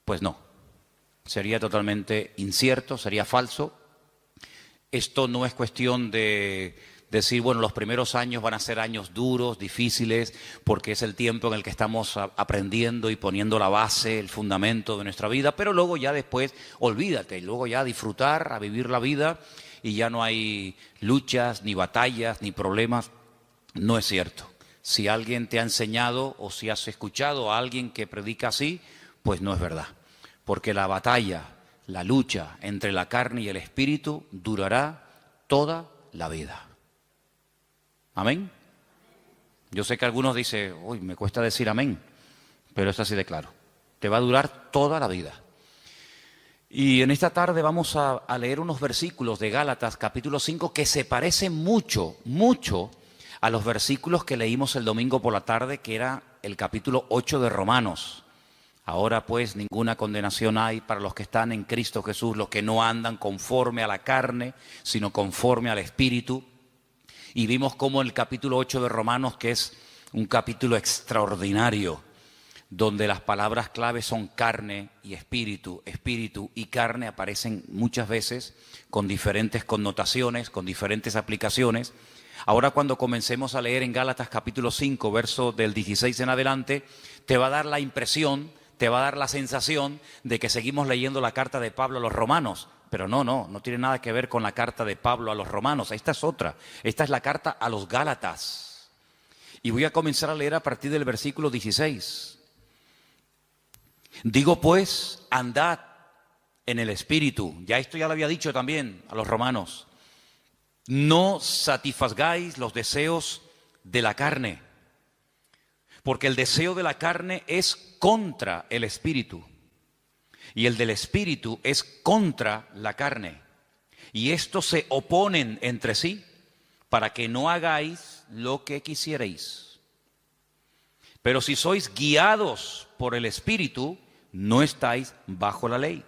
Pues no, sería totalmente incierto, sería falso. Esto no es cuestión de decir, bueno, los primeros años van a ser años duros, difíciles, porque es el tiempo en el que estamos aprendiendo y poniendo la base, el fundamento de nuestra vida, pero luego ya después, olvídate, luego ya a disfrutar, a vivir la vida y ya no hay luchas, ni batallas, ni problemas. No es cierto. Si alguien te ha enseñado o si has escuchado a alguien que predica así, pues no es verdad. Porque la batalla, la lucha entre la carne y el espíritu durará toda la vida. ¿Amén? Yo sé que algunos dicen, uy, me cuesta decir amén, pero es así de claro. Te va a durar toda la vida. Y en esta tarde vamos a leer unos versículos de Gálatas, capítulo 5, que se parecen mucho, mucho a los versículos que leímos el domingo por la tarde, que era el capítulo 8 de Romanos. Ahora pues ninguna condenación hay para los que están en Cristo Jesús, los que no andan conforme a la carne, sino conforme al Espíritu. Y vimos cómo el capítulo 8 de Romanos, que es un capítulo extraordinario, donde las palabras clave son carne y espíritu, espíritu y carne, aparecen muchas veces con diferentes connotaciones, con diferentes aplicaciones. Ahora cuando comencemos a leer en Gálatas capítulo 5, verso del 16 en adelante, te va a dar la impresión, te va a dar la sensación de que seguimos leyendo la carta de Pablo a los romanos. Pero no tiene nada que ver con la carta de Pablo a los romanos. Esta es otra. Esta es la carta a los Gálatas. Y voy a comenzar a leer a partir del versículo 16. Digo pues, andad en el Espíritu. Ya esto ya lo había dicho también a los romanos. No satisfagáis los deseos de la carne, porque el deseo de la carne es contra el Espíritu, y el del Espíritu es contra la carne. Y estos se oponen entre sí, para que no hagáis lo que quisierais. Pero si sois guiados por el Espíritu, no estáis bajo la ley.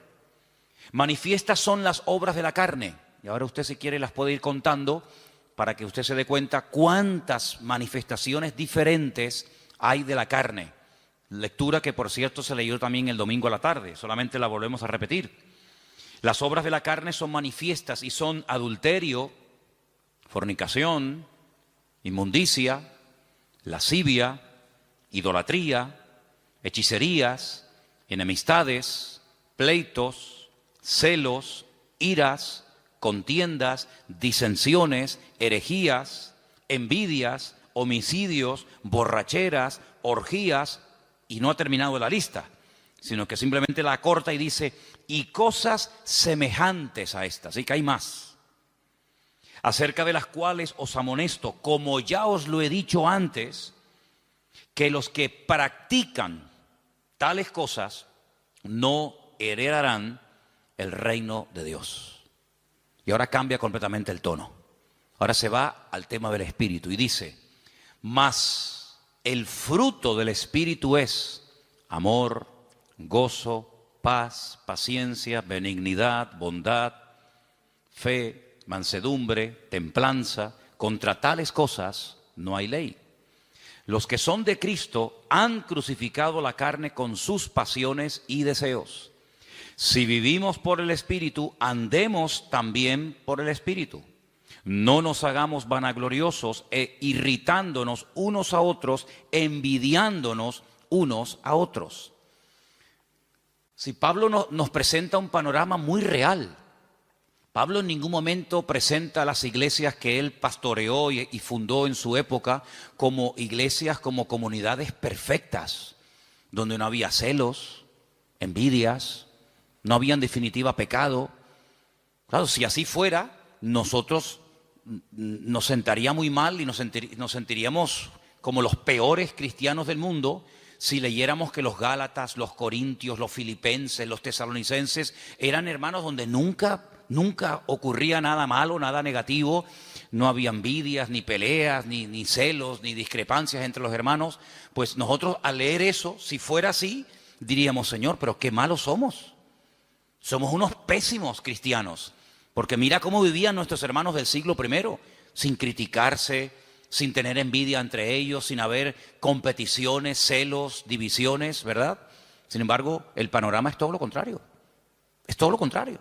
Manifiestas son las obras de la carne. Y ahora usted, si quiere, las puede ir contando para que usted se dé cuenta cuántas manifestaciones diferentes hay de la carne. Lectura que, por cierto, se leyó también el domingo a la tarde, solamente la volvemos a repetir. Las obras de la carne son manifiestas y son adulterio, fornicación, inmundicia, lascivia, idolatría, hechicerías, enemistades, pleitos, celos, iras, contiendas, disensiones, herejías, envidias, homicidios, borracheras, orgías, y no ha terminado la lista, sino que simplemente la acorta y dice, y cosas semejantes a estas, y que hay más, acerca de las cuales os amonesto, como ya os lo he dicho antes, que los que practican tales cosas no heredarán el reino de Dios. Y ahora cambia completamente el tono. Ahora se va al tema del Espíritu y dice, mas el fruto del Espíritu es amor, gozo, paz, paciencia, benignidad, bondad, fe, mansedumbre, templanza. Contra tales cosas no hay ley. Los que son de Cristo han crucificado la carne con sus pasiones y deseos. Si vivimos por el Espíritu, andemos también por el Espíritu. No nos hagamos vanagloriosos e irritándonos unos a otros, envidiándonos unos a otros. Si Pablo nos presenta un panorama muy real. Pablo en ningún momento presenta a las iglesias que él pastoreó y fundó en su época como iglesias, como comunidades perfectas, donde no había celos, envidias, no había en definitiva pecado. Claro, si así fuera, nosotros nos sentaría muy mal y nos sentiríamos como los peores cristianos del mundo si leyéramos que los Gálatas, los Corintios, los Filipenses, los Tesalonicenses eran hermanos donde nunca ocurría nada malo, nada negativo, no había envidias, ni peleas, ni celos, ni discrepancias entre los hermanos. Pues nosotros al leer eso, si fuera así, diríamos, Señor, pero qué malos somos. Somos unos pésimos cristianos, porque mira cómo vivían nuestros hermanos del siglo I, sin criticarse, sin tener envidia entre ellos, sin haber competiciones, celos, divisiones, ¿verdad? Sin embargo, el panorama es todo lo contrario. Es todo lo contrario.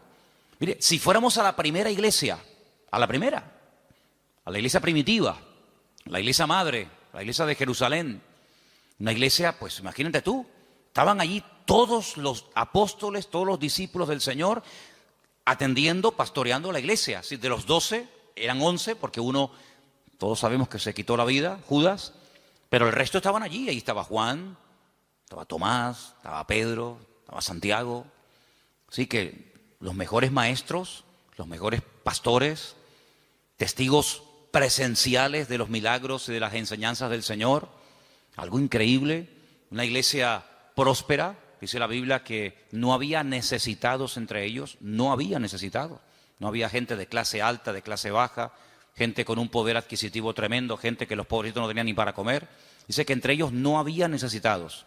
Mire, si fuéramos a la primera iglesia, a la iglesia primitiva, la iglesia madre, la iglesia de Jerusalén, una iglesia, pues imagínate tú, estaban allí todos los apóstoles, todos los discípulos del Señor, atendiendo, pastoreando la iglesia. De los 12 eran 11, porque uno, todos sabemos que se quitó la vida, Judas, pero el resto estaban allí. Ahí estaba Juan, estaba Tomás, estaba Pedro, estaba Santiago. Así que los mejores maestros, los mejores pastores, testigos presenciales de los milagros y de las enseñanzas del Señor. Algo increíble, una iglesia próspera. Dice la Biblia que no había necesitados entre ellos, no había necesitados. No había gente de clase alta, de clase baja, gente con un poder adquisitivo tremendo, gente que los pobrecitos no tenían ni para comer. Dice que entre ellos no había necesitados.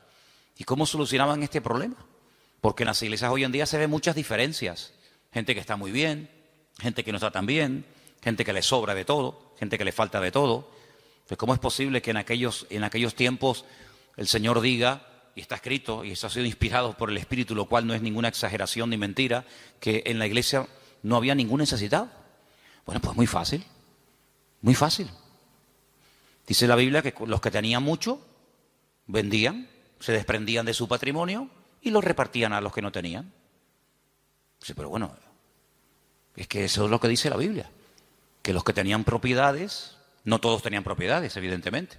¿Y cómo solucionaban este problema? Porque en las iglesias hoy en día se ven muchas diferencias. Gente que está muy bien, gente que no está tan bien, gente que le sobra de todo, gente que le falta de todo. Entonces, ¿cómo es posible que en aquellos tiempos el Señor diga, y está escrito, y eso ha sido inspirado por el Espíritu, lo cual no es ninguna exageración ni mentira, que en la iglesia no había ningún necesitado? Bueno, pues muy fácil, muy fácil. Dice la Biblia que los que tenían mucho vendían, se desprendían de su patrimonio y lo repartían a los que no tenían. Sí, pero bueno, es que eso es lo que dice la Biblia, que los que tenían propiedades, no todos tenían propiedades, evidentemente,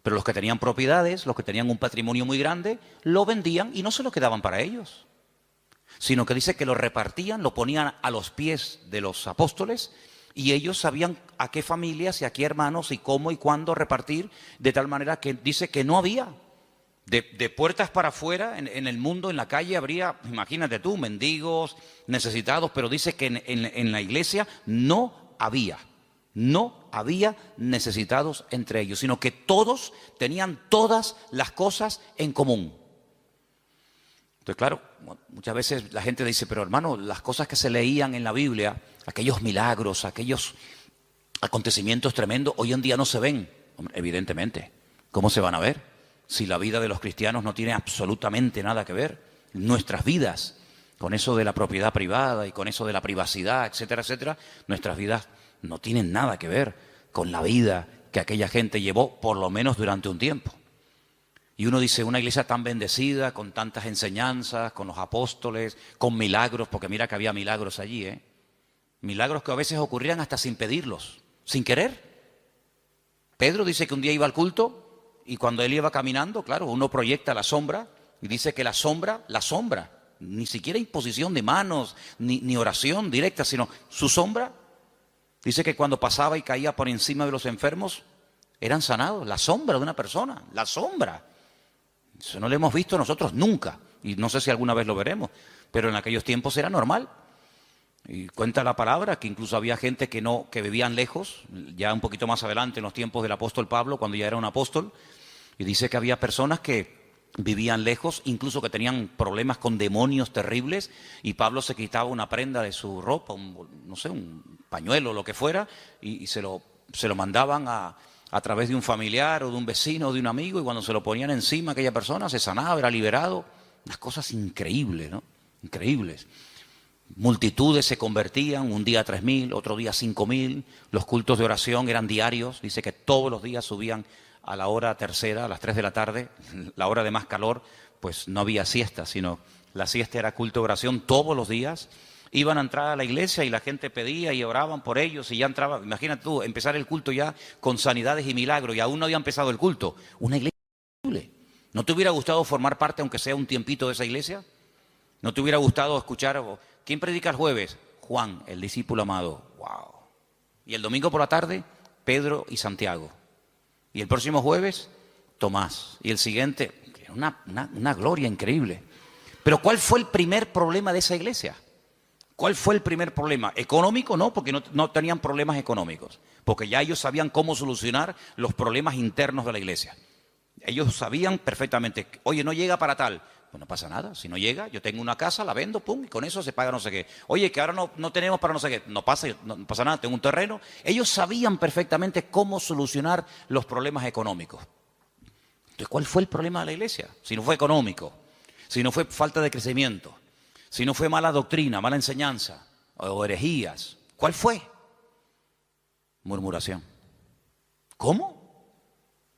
pero los que tenían propiedades, los que tenían un patrimonio muy grande, lo vendían y no se lo quedaban para ellos, sino que dice que lo repartían, lo ponían a los pies de los apóstoles y ellos sabían a qué familias y a qué hermanos y cómo y cuándo repartir, de tal manera que dice que no había. De puertas para afuera, en el mundo, en la calle, habría, imagínate tú, mendigos, necesitados, pero dice que en la iglesia no había necesitados entre ellos, sino que todos tenían todas las cosas en común. Entonces, claro, muchas veces la gente dice, pero hermano, las cosas que se leían en la Biblia, aquellos milagros, aquellos acontecimientos tremendos, hoy en día no se ven. Hombre, evidentemente, ¿cómo se van a ver? Si la vida de los cristianos no tiene absolutamente nada que ver, nuestras vidas, con eso de la propiedad privada y con eso de la privacidad, etcétera, etcétera, nuestras vidas no tienen nada que ver con la vida que aquella gente llevó, por lo menos durante un tiempo. Y uno dice, una iglesia tan bendecida, con tantas enseñanzas, con los apóstoles, con milagros, porque mira que había milagros allí, milagros que a veces ocurrían hasta sin pedirlos, sin querer. Pedro dice que un día iba al culto, y cuando él iba caminando, claro, uno proyecta la sombra y dice que la sombra, ni siquiera imposición de manos, ni oración directa, sino su sombra, dice que cuando pasaba y caía por encima de los enfermos, eran sanados. La sombra de una persona, la sombra. Eso no lo hemos visto nosotros nunca, y no sé si alguna vez lo veremos, pero en aquellos tiempos era normal. Y cuenta la palabra que incluso había gente que vivían lejos, ya un poquito más adelante en los tiempos del apóstol Pablo, cuando ya era un apóstol, y dice que había personas que vivían lejos, incluso que tenían problemas con demonios terribles, y Pablo se quitaba una prenda de su ropa, un pañuelo, lo que fuera, y se lo mandaban a través de un familiar o de un vecino o de un amigo, y cuando se lo ponían encima aquella persona se sanaba, era liberado. Unas cosas increíbles, ¿no? Increíbles. Multitudes se convertían, un día 3.000, otro día 5.000, los cultos de oración eran diarios, dice que todos los días subían a la hora tercera, a las 3 de la tarde, la hora de más calor, pues no había siesta, sino la siesta era culto de oración todos los días. Iban a entrar a la iglesia y la gente pedía y oraban por ellos y ya entraba, imagínate tú, empezar el culto ya con sanidades y milagros y aún no había empezado el culto. Una iglesia increíble. ¿No te hubiera gustado formar parte, aunque sea un tiempito, de esa iglesia? ¿No te hubiera gustado escuchar? ¿Quién predica el jueves? Juan, el discípulo amado. ¡Wow! Y el domingo por la tarde, Pedro y Santiago. Y el próximo jueves, Tomás. Y el siguiente, una gloria increíble. Pero ¿cuál fue el primer problema de esa iglesia? ¿Cuál fue el primer problema? ¿Económico? No, porque no tenían problemas económicos. Porque ya ellos sabían cómo solucionar los problemas internos de la iglesia. Ellos sabían perfectamente, oye, no llega para tal. Pues no pasa nada, si no llega, yo tengo una casa, la vendo, pum, y con eso se paga no sé qué. Oye, que ahora no tenemos para no sé qué, no pasa nada, tengo un terreno. Ellos sabían perfectamente cómo solucionar los problemas económicos. Entonces, ¿cuál fue el problema de la iglesia? Si no fue económico, si no fue falta de crecimiento, si no fue mala doctrina, mala enseñanza o herejías, ¿cuál fue? Murmuración. ¿Cómo?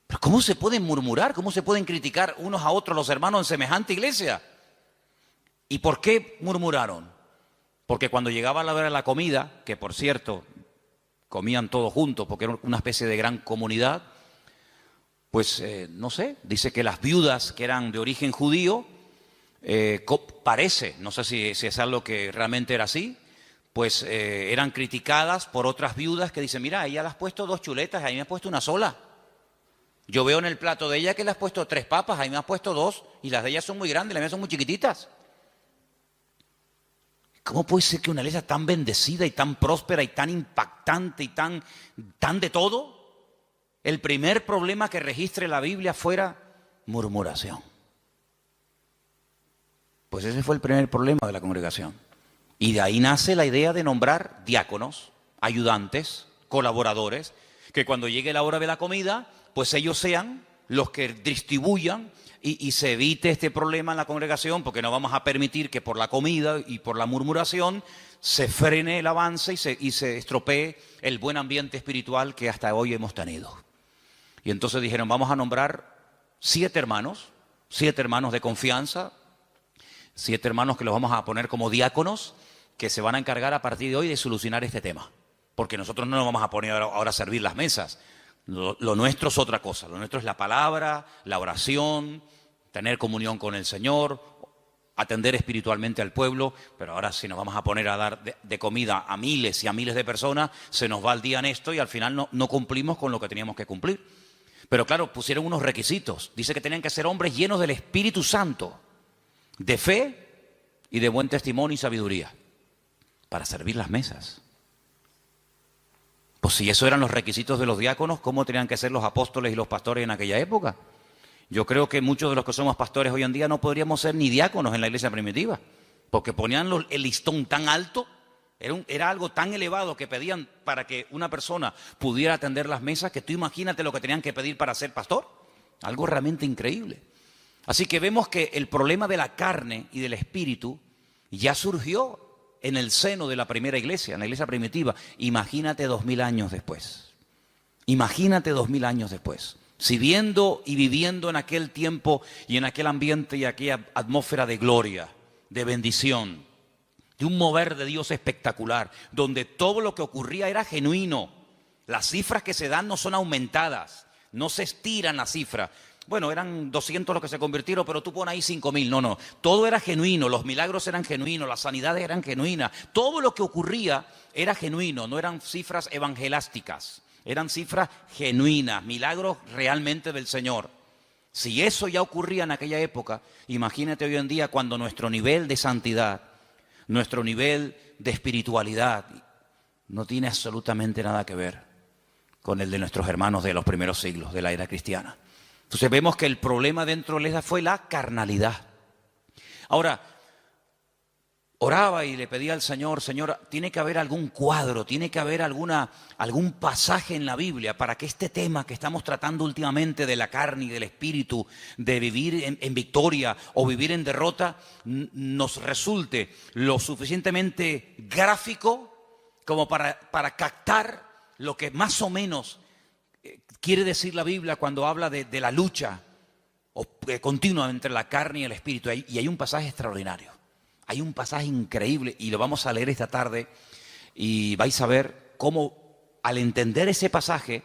¿Pero cómo se pueden murmurar? ¿Cómo se pueden criticar unos a otros los hermanos en semejante iglesia? ¿Y por qué murmuraron? Porque cuando llegaba la hora de la comida, que por cierto, comían todos juntos porque era una especie de gran comunidad, pues no sé, dice que las viudas que eran de origen judío, parece, no sé si es algo que realmente era así, pues eran criticadas por otras viudas que dicen, mira, a ella le has puesto 2 chuletas, a mí me has puesto una sola. Yo veo en el plato de ella que le has puesto 3 papas, a mí me has puesto 2, y las de ella son muy grandes, las mías son muy chiquititas. ¿Cómo puede ser que una iglesia tan bendecida y tan próspera y tan impactante y tan de todo, el primer problema que registre la Biblia fuera murmuración? Pues ese fue el primer problema de la congregación. Y de ahí nace la idea de nombrar diáconos, ayudantes, colaboradores, que cuando llegue la hora de la comida, pues ellos sean los que distribuyan y se evite este problema en la congregación, porque no vamos a permitir que por la comida y por la murmuración se frene el avance y se estropee el buen ambiente espiritual que hasta hoy hemos tenido. Y entonces dijeron, vamos a nombrar 7 hermanos de confianza, 7 hermanos que los vamos a poner como diáconos, que se van a encargar a partir de hoy de solucionar este tema. Porque nosotros no nos vamos a poner ahora a servir las mesas. Lo nuestro es otra cosa. Lo nuestro es la palabra, la oración, tener comunión con el Señor, atender espiritualmente al pueblo. Pero ahora si nos vamos a poner a dar de comida a miles y a miles de personas, se nos va el día en esto y al final no cumplimos con lo que teníamos que cumplir. Pero claro, pusieron unos requisitos. Dice que tenían que ser hombres llenos del Espíritu Santo, de fe y de buen testimonio y sabiduría, para servir las mesas. Pues si esos eran los requisitos de los diáconos, ¿cómo tenían que ser los apóstoles y los pastores en aquella época? Yo creo que muchos de los que somos pastores hoy en día no podríamos ser ni diáconos en la iglesia primitiva, porque ponían el listón tan alto, era algo tan elevado que pedían para que una persona pudiera atender las mesas, que tú imagínate lo que tenían que pedir para ser pastor. Algo realmente increíble. Así que vemos que el problema de la carne y del espíritu ya surgió en el seno de la primera iglesia, en la iglesia primitiva. Imagínate 2000 años después. Imagínate 2000 años después. Si viendo y viviendo en aquel tiempo y en aquel ambiente y aquella atmósfera de gloria, de bendición, de un mover de Dios espectacular, donde todo lo que ocurría era genuino. Las cifras que se dan no son aumentadas, no se estiran las cifras. Bueno, eran 200 los que se convirtieron, pero tú pones ahí 5000. No. Todo era genuino, los milagros eran genuinos, las sanidades eran genuinas. Todo lo que ocurría era genuino, no eran cifras evangelásticas. Eran cifras genuinas, milagros realmente del Señor. Si eso ya ocurría en aquella época, imagínate hoy en día cuando nuestro nivel de santidad, nuestro nivel de espiritualidad no tiene absolutamente nada que ver con el de nuestros hermanos de los primeros siglos de la era cristiana. Entonces vemos que el problema dentro de la iglesia fue la carnalidad. Ahora, oraba y le pedía al Señor, Señor, tiene que haber algún cuadro, tiene que haber algún pasaje en la Biblia para que este tema que estamos tratando últimamente de la carne y del espíritu, de vivir en victoria o vivir en derrota, nos resulte lo suficientemente gráfico como para captar lo que más o menos quiere decir la Biblia cuando habla de la lucha continua entre la carne y el espíritu. Y hay un pasaje extraordinario. Hay un pasaje increíble y lo vamos a leer esta tarde y vais a ver cómo al entender ese pasaje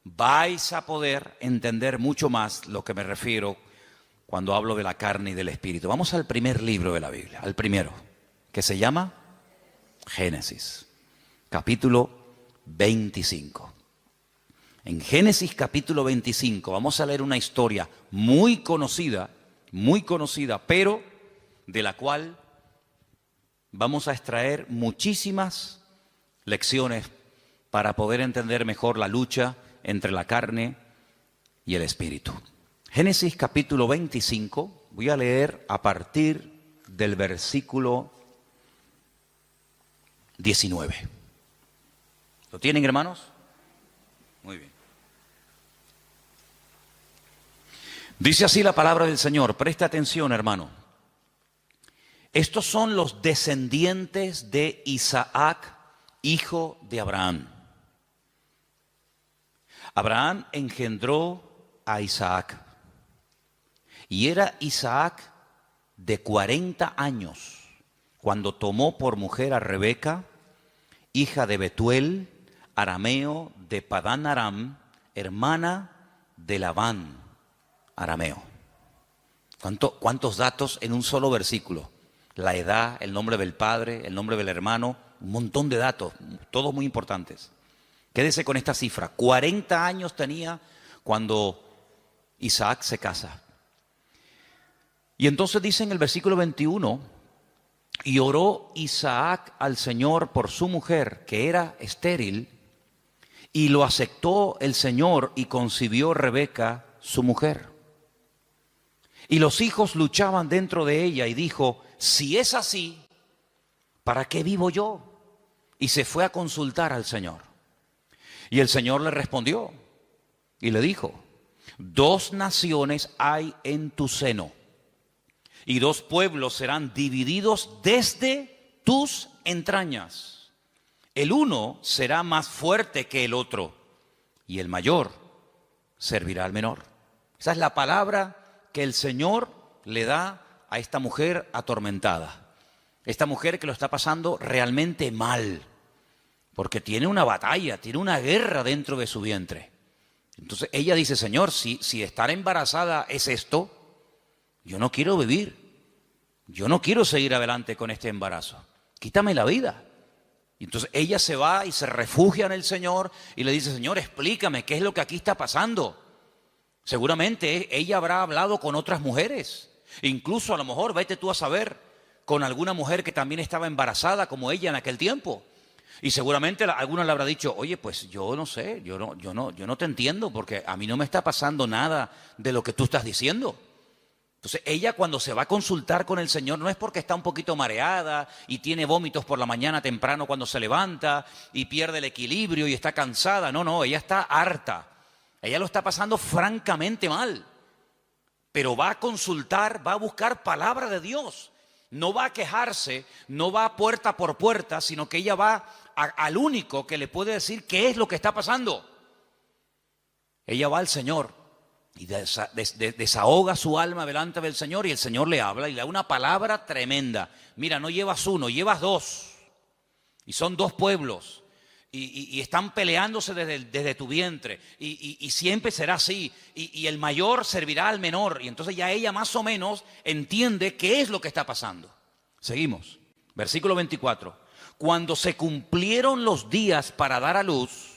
vais a poder entender mucho más lo que me refiero cuando hablo de la carne y del espíritu. Vamos al primer libro de la Biblia, al primero, que se llama Génesis, capítulo 25. En Génesis capítulo 25 vamos a leer una historia muy conocida, pero de la cual vamos a extraer muchísimas lecciones para poder entender mejor la lucha entre la carne y el espíritu. Génesis capítulo 25, voy a leer a partir del versículo 19. ¿Lo tienen, hermanos? Muy bien. Dice así la palabra del Señor. Presta atención, hermano. Estos son los descendientes de Isaac, hijo de Abraham. Abraham engendró a Isaac. Y era Isaac de 40 años cuando tomó por mujer a Rebeca, hija de Betuel, arameo de Padán Aram, hermana de Labán, arameo. ¿Cuántos datos en un solo versículo? La edad, el nombre del padre, el nombre del hermano, un montón de datos, todos muy importantes. Quédese con esta cifra. 40 años tenía cuando Isaac se casa. Y entonces dice en el versículo 21, y oró Isaac al Señor por su mujer, que era estéril, y lo aceptó el Señor y concibió Rebeca, su mujer. Y los hijos luchaban dentro de ella y dijo, si es así, ¿para qué vivo yo? Y se fue a consultar al Señor. Y el Señor le respondió y le dijo, 2 naciones hay en tu seno, y 2 pueblos serán divididos desde tus entrañas. El uno será más fuerte que el otro, y el mayor servirá al menor. Esa es la palabra que el Señor le da a esta mujer atormentada. Esta mujer que lo está pasando realmente mal, porque tiene una batalla, tiene una guerra dentro de su vientre. Entonces ella dice, Señor, si estar embarazada es esto, yo no quiero vivir, yo no quiero seguir adelante con este embarazo, quítame la vida. Y entonces ella se va y se refugia en el Señor y le dice, Señor, explícame qué es lo que aquí está pasando. Seguramente ella habrá hablado con otras mujeres, incluso a lo mejor, vete tú a saber, con alguna mujer que también estaba embarazada como ella en aquel tiempo. Y seguramente alguna le habrá dicho, oye, pues yo no sé, yo no te entiendo porque a mí no me está pasando nada de lo que tú estás diciendo. Entonces ella cuando se va a consultar con el Señor no es porque está un poquito mareada y tiene vómitos por la mañana temprano cuando se levanta y pierde el equilibrio y está cansada. No, ella está harta. Ella lo está pasando francamente mal. Pero va a consultar, va a buscar palabra de Dios. No va a quejarse, no va puerta por puerta, sino que ella va al único que le puede decir qué es lo que está pasando. Ella va al Señor y desahoga su alma delante del Señor y el Señor le habla y le da una palabra tremenda. Mira, no llevas 1, llevas 2. Y son 2 pueblos. Y están peleándose desde tu vientre. Y siempre será así. Y el mayor servirá al menor. Y entonces ya ella más o menos entiende qué es lo que está pasando. Seguimos. Versículo 24. Cuando se cumplieron los días para dar a luz,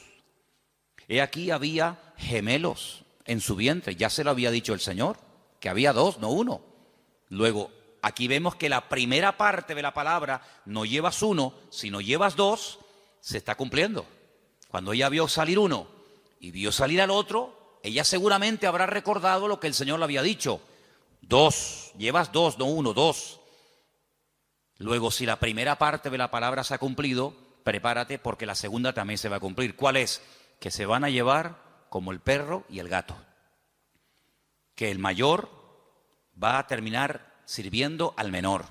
he aquí había gemelos en su vientre. Ya se lo había dicho el Señor, que había 2, no 1. Luego, aquí vemos que la primera parte de la palabra, no llevas 1, sino llevas 2, se está cumpliendo. Cuando ella vio salir 1 y vio salir al otro, ella seguramente habrá recordado lo que el Señor le había dicho. 2, llevas 2, no 1, 2. Luego, si la primera parte de la palabra se ha cumplido, prepárate porque la segunda también se va a cumplir. ¿Cuál es? Que se van a llevar como el perro y el gato. Que el mayor va a terminar sirviendo al menor.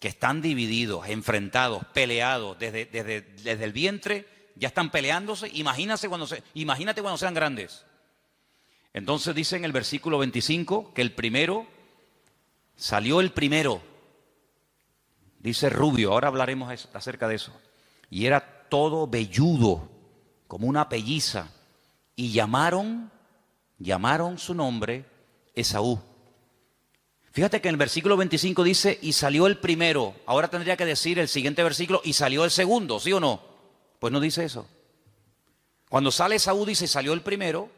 Que están divididos, enfrentados, peleados desde el vientre, ya están peleándose. Imagínate cuando sean grandes. Entonces dice en el versículo 25 que salió el primero. Dice rubio, ahora hablaremos acerca de eso. Y era todo velludo, como una pelliza. Y llamaron su nombre Esaú. Fíjate que en el versículo 25 dice, y salió el primero. Ahora tendría que decir el siguiente versículo, y salió el segundo, ¿sí o no? Pues no dice eso. Cuando sale Esaú dice, salió el primero,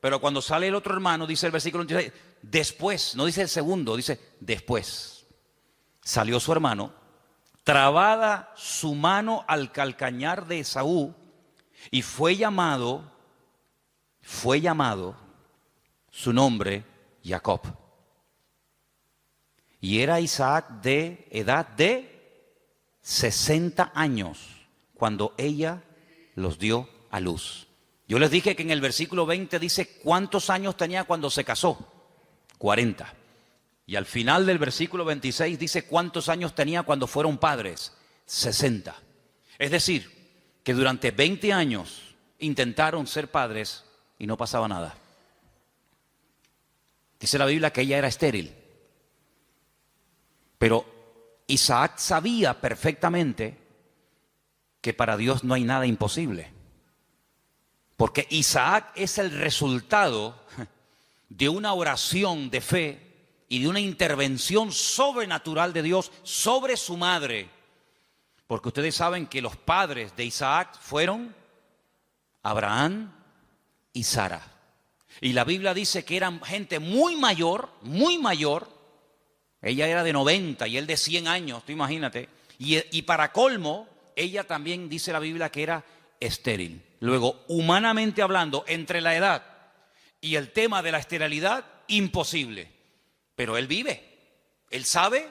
pero cuando sale el otro hermano, dice el versículo 26, después, no dice el segundo, dice después. Salió su hermano, trabada su mano al calcañar de Esaú, y fue llamado su nombre Jacob. Y era Isaac de edad de 60 años cuando ella los dio a luz. Yo les dije que en el versículo 20 dice cuántos años tenía cuando se casó. 40. Y al final del versículo 26 dice cuántos años tenía cuando fueron padres. 60. Es decir, que durante 20 años intentaron ser padres y no pasaba nada. Dice la Biblia que ella era estéril. Pero Isaac sabía perfectamente que para Dios no hay nada imposible. Porque Isaac es el resultado de una oración de fe y de una intervención sobrenatural de Dios sobre su madre. Porque ustedes saben que los padres de Isaac fueron Abraham y Sara. Y la Biblia dice que eran gente muy mayor, muy mayor. Ella era de 90 y él de 100 años, tú imagínate. Y para colmo, ella también dice la Biblia que era estéril. Luego, humanamente hablando, entre la edad y el tema de la esterilidad, imposible. Pero él vive. Él sabe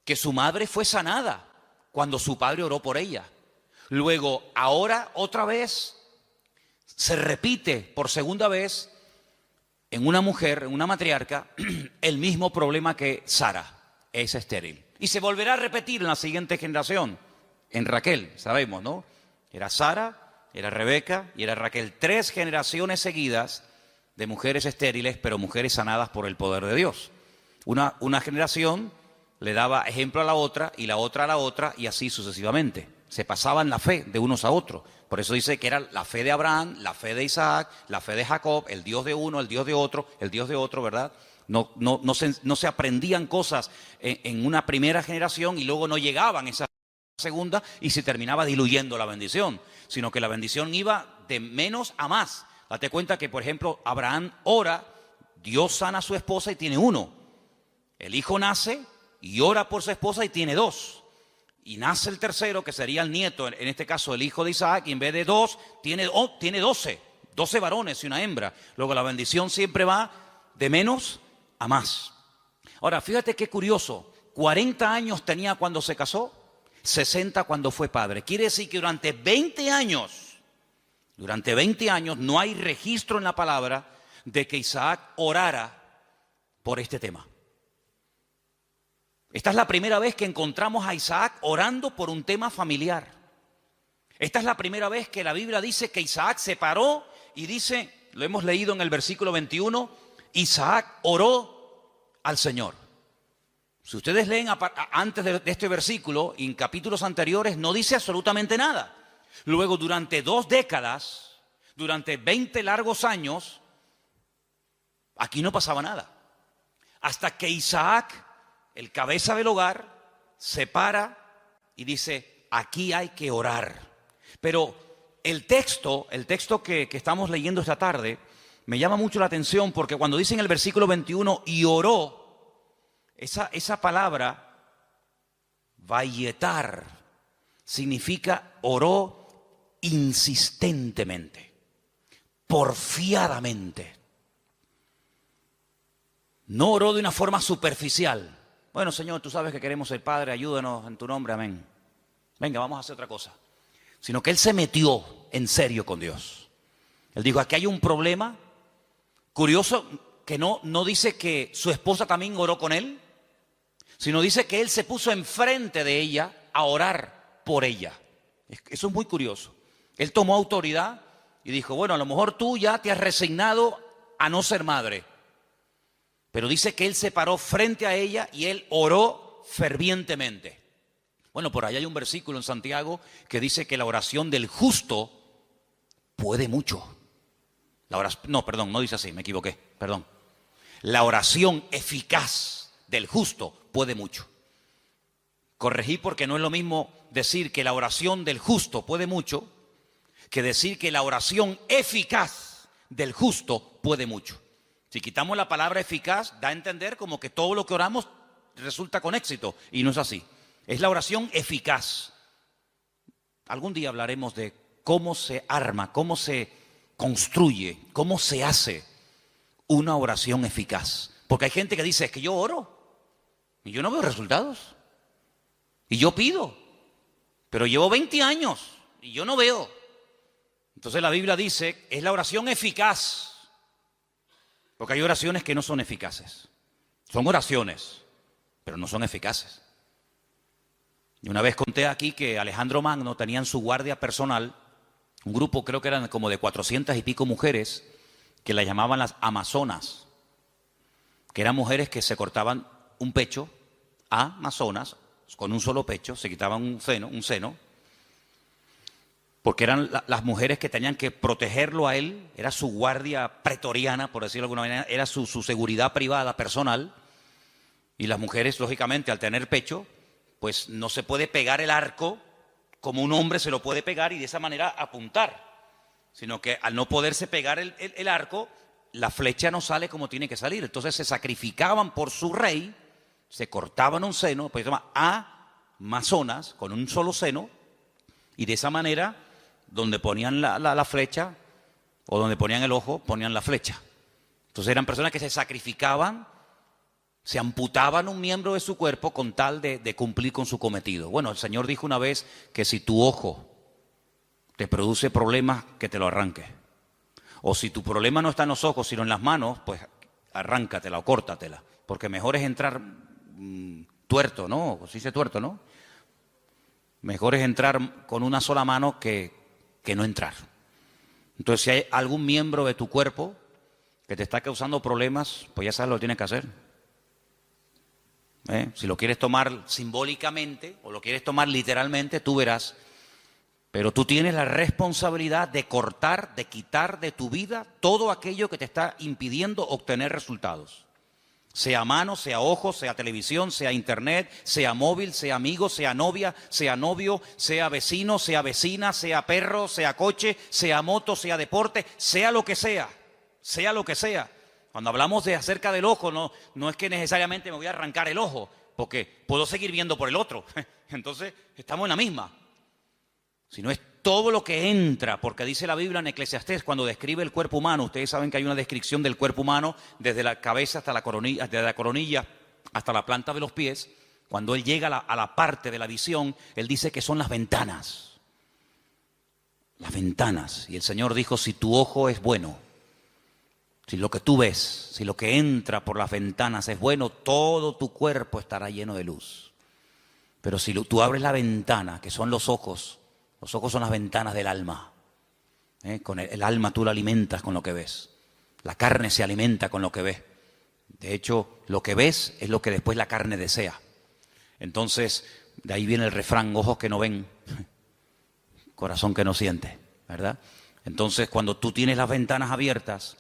que su madre fue sanada cuando su padre oró por ella. Luego, ahora otra vez, se repite por segunda vez en una mujer, en una matriarca, el mismo problema que Sara, es estéril. Y se volverá a repetir en la siguiente generación, en Raquel, sabemos, ¿no? Era Sara, era Rebeca y era Raquel. 3 generaciones seguidas de mujeres estériles, pero mujeres sanadas por el poder de Dios. Una generación le daba ejemplo a la otra y la otra a la otra y así sucesivamente. Se pasaban la fe de unos a otros. Por eso dice que era la fe de Abraham, la fe de Isaac, la fe de Jacob, el Dios de uno, el Dios de otro, el Dios de otro, ¿verdad? No se aprendían cosas en una primera generación y luego no llegaban esa segunda y se terminaba diluyendo la bendición, sino que la bendición iba de menos a más. Date cuenta que, por ejemplo, Abraham ora, Dios sana a su esposa y tiene 1. El hijo nace y ora por su esposa y tiene 2. Y nace el tercero, que sería el nieto, en este caso el hijo de Isaac, y en vez de 2, tiene 12 varones y una hembra. Luego la bendición siempre va de menos a más. Ahora, fíjate qué curioso, 40 años tenía cuando se casó, 60 cuando fue padre. Quiere decir que durante 20 años no hay registro en la palabra de que Isaac orara por este tema. Esta es la primera vez que encontramos a Isaac orando por un tema familiar. Esta es la primera vez que la Biblia dice que Isaac se paró y dice, lo hemos leído en el versículo 21, Isaac oró al Señor. Si ustedes leen antes de este versículo, en capítulos anteriores, no dice absolutamente nada. Luego, durante 2 décadas, durante 20 largos años, aquí no pasaba nada. Hasta que Isaac, el cabeza del hogar, se para y dice, aquí hay que orar. Pero el texto que estamos leyendo esta tarde me llama mucho la atención porque cuando dice en el versículo 21, y oró, esa palabra, vayetar, significa oró insistentemente, porfiadamente. No oró de una forma superficial. Bueno, Señor, tú sabes que queremos ser Padre, ayúdanos en tu nombre, amén. Venga, vamos a hacer otra cosa. Sino que él se metió en serio con Dios. Él dijo, aquí hay un problema. Curioso que no dice que su esposa también oró con él, sino dice que él se puso enfrente de ella a orar por ella. Eso es muy curioso. Él tomó autoridad y dijo, bueno, a lo mejor tú ya te has resignado a no ser madre. Pero dice que él se paró frente a ella y él oró fervientemente. Bueno, por ahí hay un versículo en Santiago que dice que la oración del justo puede mucho. No dice así, me equivoqué, perdón. La oración eficaz del justo puede mucho. Corregí porque no es lo mismo decir que la oración del justo puede mucho que decir que la oración eficaz del justo puede mucho. Si quitamos la palabra eficaz, da a entender como que todo lo que oramos resulta con éxito, y no es así. Es la oración eficaz. Algún día hablaremos de cómo se arma, cómo se construye, cómo se hace una oración eficaz. Porque hay gente que dice, es que yo oro y yo no veo resultados. Y yo pido, pero llevo 20 años y yo no veo. Entonces la Biblia dice, es la oración eficaz. Porque hay oraciones que no son eficaces. Son oraciones, pero no son eficaces. Y una vez conté aquí que Alejandro Magno tenía en su guardia personal un grupo, creo que eran como de 400 y pico mujeres, que las llamaban las amazonas, que eran mujeres que se cortaban un pecho, amazonas, con un solo pecho, se quitaban un seno, porque eran las mujeres que tenían que protegerlo a él, era su guardia pretoriana, por decirlo de alguna manera, era su seguridad privada, personal, y las mujeres, lógicamente, al tener pecho, pues no se puede pegar el arco como un hombre se lo puede pegar y de esa manera apuntar, sino que al no poderse pegar el arco, la flecha no sale como tiene que salir. Entonces se sacrificaban por su rey, se cortaban un seno, pues se llama amazonas, con un solo seno, y de esa manera, donde ponían la flecha, o donde ponían el ojo, ponían la flecha. Entonces eran personas que se sacrificaban, se amputaban un miembro de su cuerpo con tal de cumplir con su cometido. Bueno, el Señor dijo una vez que si tu ojo te produce problemas, que te lo arranque. O si tu problema no está en los ojos, sino en las manos, pues arráncatela o córtatela. Porque mejor es entrar tuerto, ¿no? Se dice tuerto, ¿no? Mejor es entrar con una sola mano que no entrar. Entonces, si hay algún miembro de tu cuerpo que te está causando problemas, pues ya sabes lo que tienes que hacer. Si lo quieres tomar simbólicamente o lo quieres tomar literalmente, tú verás. Pero tú tienes la responsabilidad de cortar, de quitar de tu vida todo aquello que te está impidiendo obtener resultados. Sea mano, sea ojo, sea televisión, sea internet, sea móvil, sea amigo, sea novia, sea novio, sea vecino, sea vecina, sea perro, sea coche, sea moto, sea deporte, sea lo que sea, sea lo que sea. Cuando hablamos de acerca del ojo, no es que necesariamente me voy a arrancar el ojo, porque puedo seguir viendo por el otro. Entonces, estamos en la misma. Sino es todo lo que entra, porque dice la Biblia en Eclesiastés, cuando describe el cuerpo humano, ustedes saben que hay una descripción del cuerpo humano desde la cabeza hasta la coronilla, desde la coronilla hasta la planta de los pies. Cuando él llega a la parte de la visión, él dice que son las ventanas. Las ventanas. Y el Señor dijo, si tu ojo es bueno, si lo que tú ves, si lo que entra por las ventanas es bueno, todo tu cuerpo estará lleno de luz. Pero si tú abres la ventana, que son los ojos son las ventanas del alma. Con el alma tú la alimentas con lo que ves. La carne se alimenta con lo que ves. De hecho, lo que ves es lo que después la carne desea. Entonces, de ahí viene el refrán, ojos que no ven, corazón que no siente, ¿verdad? Entonces, cuando tú tienes las ventanas abiertas,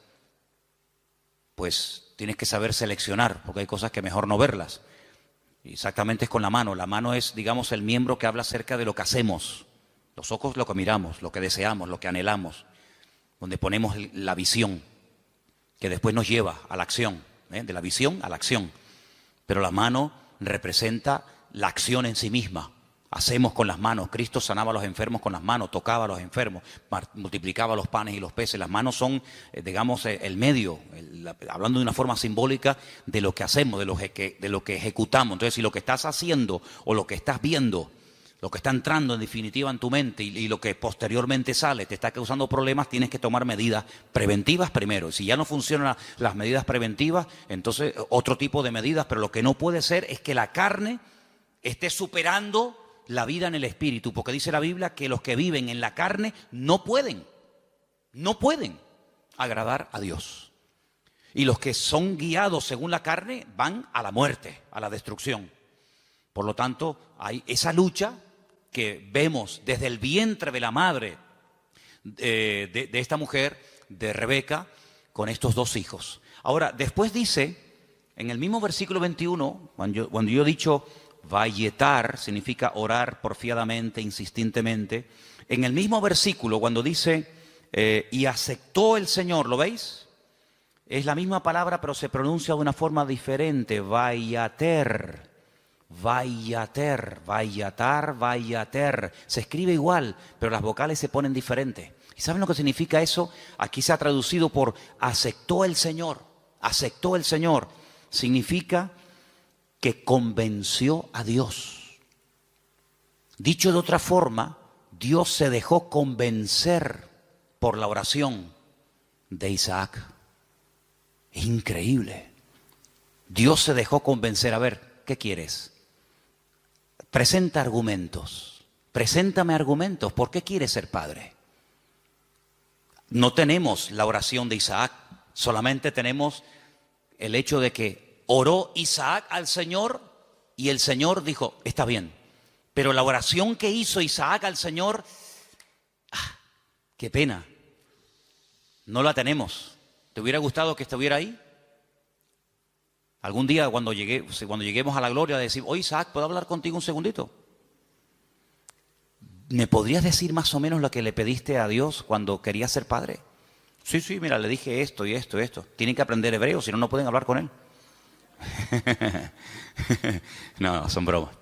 pues tienes que saber seleccionar, porque hay cosas que mejor no verlas. Exactamente es con la mano. La mano es, digamos, el miembro que habla acerca de lo que hacemos. Los ojos lo que miramos, lo que deseamos, lo que anhelamos, donde ponemos la visión, que después nos lleva a la acción, de la visión a la acción. Pero la mano representa la acción en sí misma. Hacemos con las manos. Cristo sanaba a los enfermos con las manos, tocaba a los enfermos, multiplicaba los panes y los peces. Las manos son, digamos, el medio, hablando de una forma simbólica, de lo que hacemos, de lo que ejecutamos. Entonces, si lo que estás haciendo o lo que estás viendo, lo que está entrando en definitiva en tu mente y lo que posteriormente sale te está causando problemas, tienes que tomar medidas preventivas primero. Si ya no funcionan las medidas preventivas, entonces otro tipo de medidas, pero lo que no puede ser es que la carne esté superando la vida en el espíritu, porque dice la Biblia que los que viven en la carne no pueden agradar a Dios. Y los que son guiados según la carne van a la muerte, a la destrucción. Por lo tanto, hay esa lucha que vemos desde el vientre de la madre de esta mujer, de Rebeca, con estos dos hijos. Ahora, después dice, en el mismo versículo 21, cuando yo he dicho vayetar, significa orar porfiadamente, insistentemente. En el mismo versículo, cuando dice, y aceptó el Señor, ¿lo veis? Es la misma palabra, pero se pronuncia de una forma diferente, vayater. Vayater, vayatar, vayater. Se escribe igual, pero las vocales se ponen diferentes. ¿Y saben lo que significa eso? Aquí se ha traducido por aceptó el Señor. Aceptó el Señor. Significa que convenció a Dios. Dicho de otra forma, Dios se dejó convencer por la oración de Isaac. Es increíble. Dios se dejó convencer. A ver, ¿qué quieres? Presenta argumentos. Preséntame argumentos. ¿Por qué quieres ser padre? No tenemos la oración de Isaac. Solamente tenemos el hecho de que oró Isaac al Señor y el Señor dijo, está bien. Pero la oración que hizo Isaac al Señor, qué pena, no la tenemos. ¿Te hubiera gustado que estuviera ahí? Algún día cuando lleguemos a la gloria, decir, oye Isaac, ¿puedo hablar contigo un segundito? ¿Me podrías decir más o menos lo que le pediste a Dios cuando querías ser padre? Sí, mira, le dije esto y esto y esto. Tienen que aprender hebreo, si no, no pueden hablar con él. No, son bromas.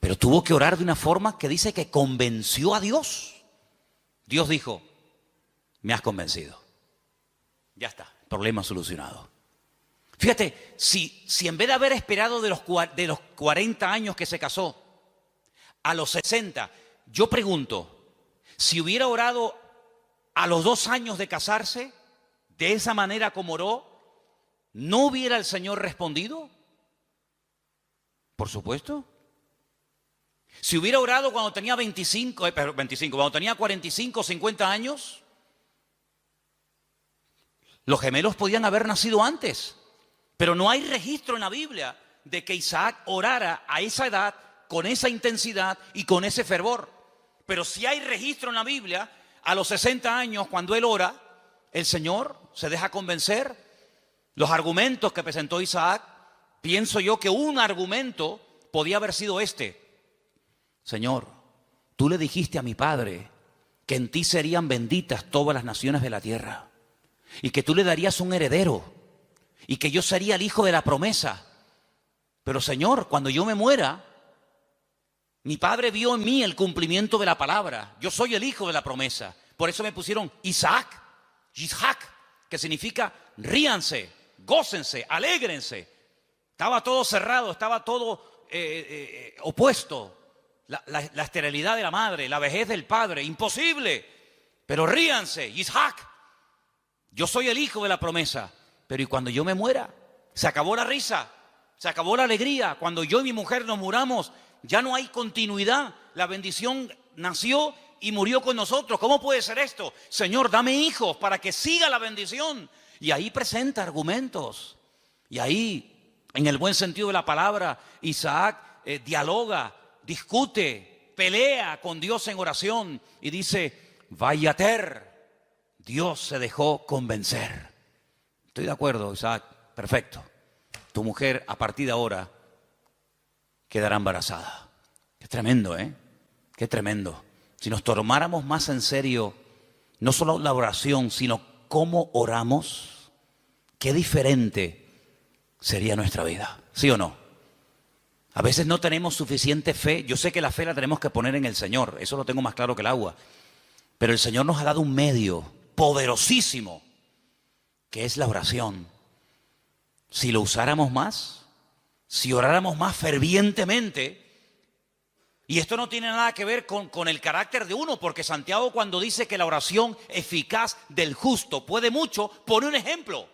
Pero tuvo que orar de una forma que dice que convenció a Dios. Dios dijo, me has convencido. Ya está, problema solucionado. Fíjate, si en vez de haber esperado de los 40 años que se casó, a los 60, yo pregunto, si hubiera orado a los 2 años de casarse, de esa manera como oró, ¿no hubiera el Señor respondido? Por supuesto. Si hubiera orado cuando tenía cuando tenía 45, 50 años, los gemelos podían haber nacido antes. Pero no hay registro en la Biblia de que Isaac orara a esa edad, con esa intensidad y con ese fervor. Pero sí hay registro en la Biblia, a los 60 años, cuando él ora, el Señor se deja convencer. Los argumentos que presentó Isaac, pienso yo que un argumento podía haber sido este. Señor, tú le dijiste a mi padre que en ti serían benditas todas las naciones de la tierra y que tú le darías un heredero y que yo sería el hijo de la promesa. Pero Señor, cuando yo me muera, mi padre vio en mí el cumplimiento de la palabra. Yo soy el hijo de la promesa. Por eso me pusieron Isaac, Yishak, que significa ríanse, gócense, alégrense. Estaba todo cerrado, estaba todo opuesto. La esterilidad de la madre, la vejez del padre, imposible. Pero ríanse, Yishak. Yo soy el hijo de la promesa. Pero ¿y cuando yo me muera? Se acabó la risa, se acabó la alegría. Cuando yo y mi mujer nos muramos, ya no hay continuidad. La bendición nació y murió con nosotros. ¿Cómo puede ser esto? Señor, dame hijos para que siga la bendición. Y ahí presenta argumentos. Y ahí, en el buen sentido de la palabra, Isaac dialoga, discute, pelea con Dios en oración. Y dice, Vayater, Dios se dejó convencer. Estoy de acuerdo, Isaac, perfecto. Tu mujer a partir de ahora quedará embarazada. Qué tremendo, ¿eh? Qué tremendo. Si nos tomáramos más en serio, no solo la oración, sino cómo oramos, qué diferente sería nuestra vida, ¿sí o no? A veces no tenemos suficiente fe. Yo sé que la fe la tenemos que poner en el Señor, eso lo tengo más claro que el agua. Pero el Señor nos ha dado un medio poderosísimo, que es la oración. Si lo usáramos más, si oráramos más fervientemente, y esto no tiene nada que ver con el carácter de uno, porque Santiago, cuando dice que la oración eficaz del justo puede mucho, pone un ejemplo.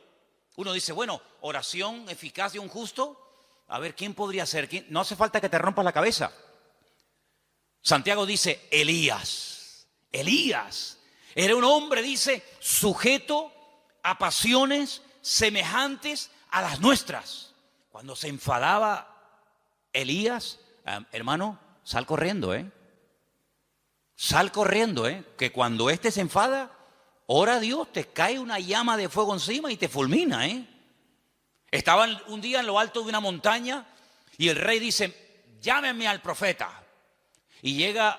Uno dice, bueno, oración eficaz de un justo, a ver, ¿quién podría ser? No hace falta que te rompas la cabeza. Santiago dice, Elías era un hombre, dice, sujeto a pasiones semejantes a las nuestras. Cuando se enfadaba Elías, hermano, sal corriendo, Sal corriendo, que cuando éste se enfada, ora a Dios, te cae una llama de fuego encima y te fulmina, Estaban un día en lo alto de una montaña y el rey dice, llámenme al profeta. Y llega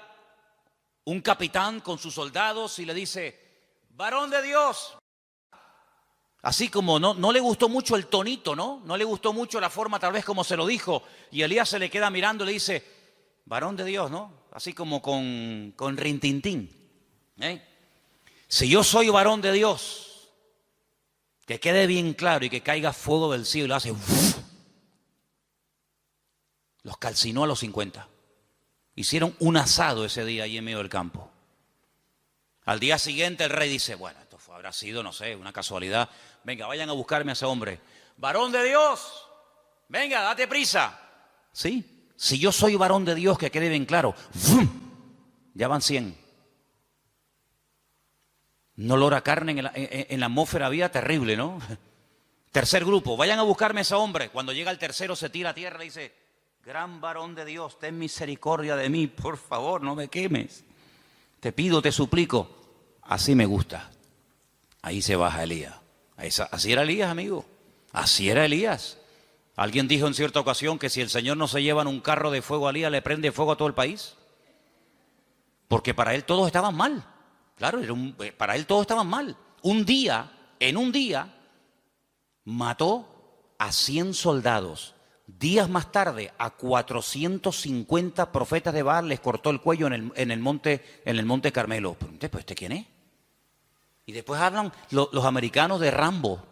un capitán con sus soldados y le dice, varón de Dios. Así como no le gustó mucho el tonito, ¿no? No le gustó mucho la forma tal vez como se lo dijo. Y Elías se le queda mirando y le dice, varón de Dios, ¿no? Así como con rintintín. Si yo soy varón de Dios, que quede bien claro y que caiga fuego del cielo y lo hace. Los calcinó a los 50. Hicieron un asado ese día ahí en medio del campo. Al día siguiente el rey dice, bueno, esto habrá sido, no sé, una casualidad. Venga, vayan a buscarme a ese hombre. Varón de Dios, Venga, date prisa. Sí, si yo soy varón de Dios, que quede bien claro, ¡fum! Ya van 100. Un olor a carne en la atmósfera había terrible, ¿no? Tercer grupo, vayan a buscarme a ese hombre. Cuando llega el tercero se tira a tierra y le dice, gran varón de Dios, ten misericordia de mí, por favor, no me quemes. Te pido, te suplico. Así me gusta. Ahí se baja Elías. Así era Elías, amigo. Así era Elías. Alguien dijo en cierta ocasión que si el Señor no se lleva en un carro de fuego a Elías, le prende fuego a todo el país. Porque para él todos estaban mal. Claro, para él todos estaban mal. En un día, mató a 100 soldados. Días más tarde, a 450 profetas de Baal les cortó el cuello en el monte Carmelo. Pero, ¿pues este quién es? Y después hablan los americanos de Rambo.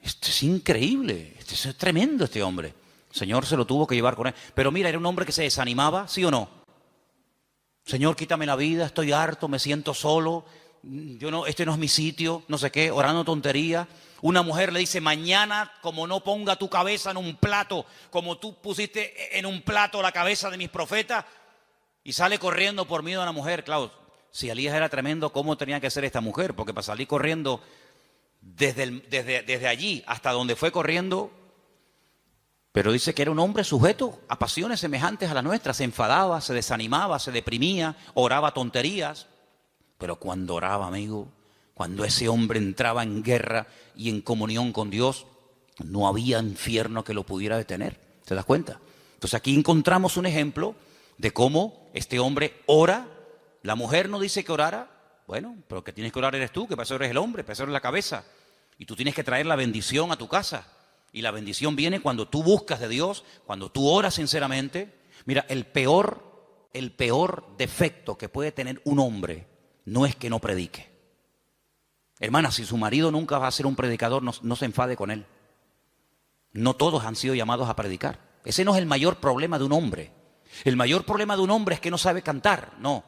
Esto es increíble, esto es tremendo este hombre. El Señor se lo tuvo que llevar con él. Pero mira, era un hombre que se desanimaba, ¿sí o no? Señor, quítame la vida, estoy harto, me siento solo. Este no es mi sitio, no sé qué, orando tontería. Una mujer le dice, mañana como no ponga tu cabeza en un plato, como tú pusiste en un plato la cabeza de mis profetas, y sale corriendo por miedo a la mujer. Claro, si Elías era tremendo, ¿cómo tenía que ser esta mujer? Porque para salir corriendo desde allí hasta donde fue corriendo, pero dice que era un hombre sujeto a pasiones semejantes a las nuestras. Se enfadaba, se desanimaba, se deprimía, oraba tonterías. Pero cuando oraba, amigo, cuando ese hombre entraba en guerra y en comunión con Dios, no había infierno que lo pudiera detener. ¿Te das cuenta? Entonces aquí encontramos un ejemplo de cómo este hombre ora. La mujer no dice que orara. Bueno, pero que tienes que orar eres tú, que para eso eres el hombre, para eso eres la cabeza. Y tú tienes que traer la bendición a tu casa. Y la bendición viene cuando tú buscas de Dios, cuando tú oras sinceramente. Mira, el peor defecto que puede tener un hombre no es que no predique. Hermana, si su marido nunca va a ser un predicador, no se enfade con él. No todos han sido llamados a predicar. Ese no es el mayor problema de un hombre. El mayor problema de un hombre es que no sabe cantar. No.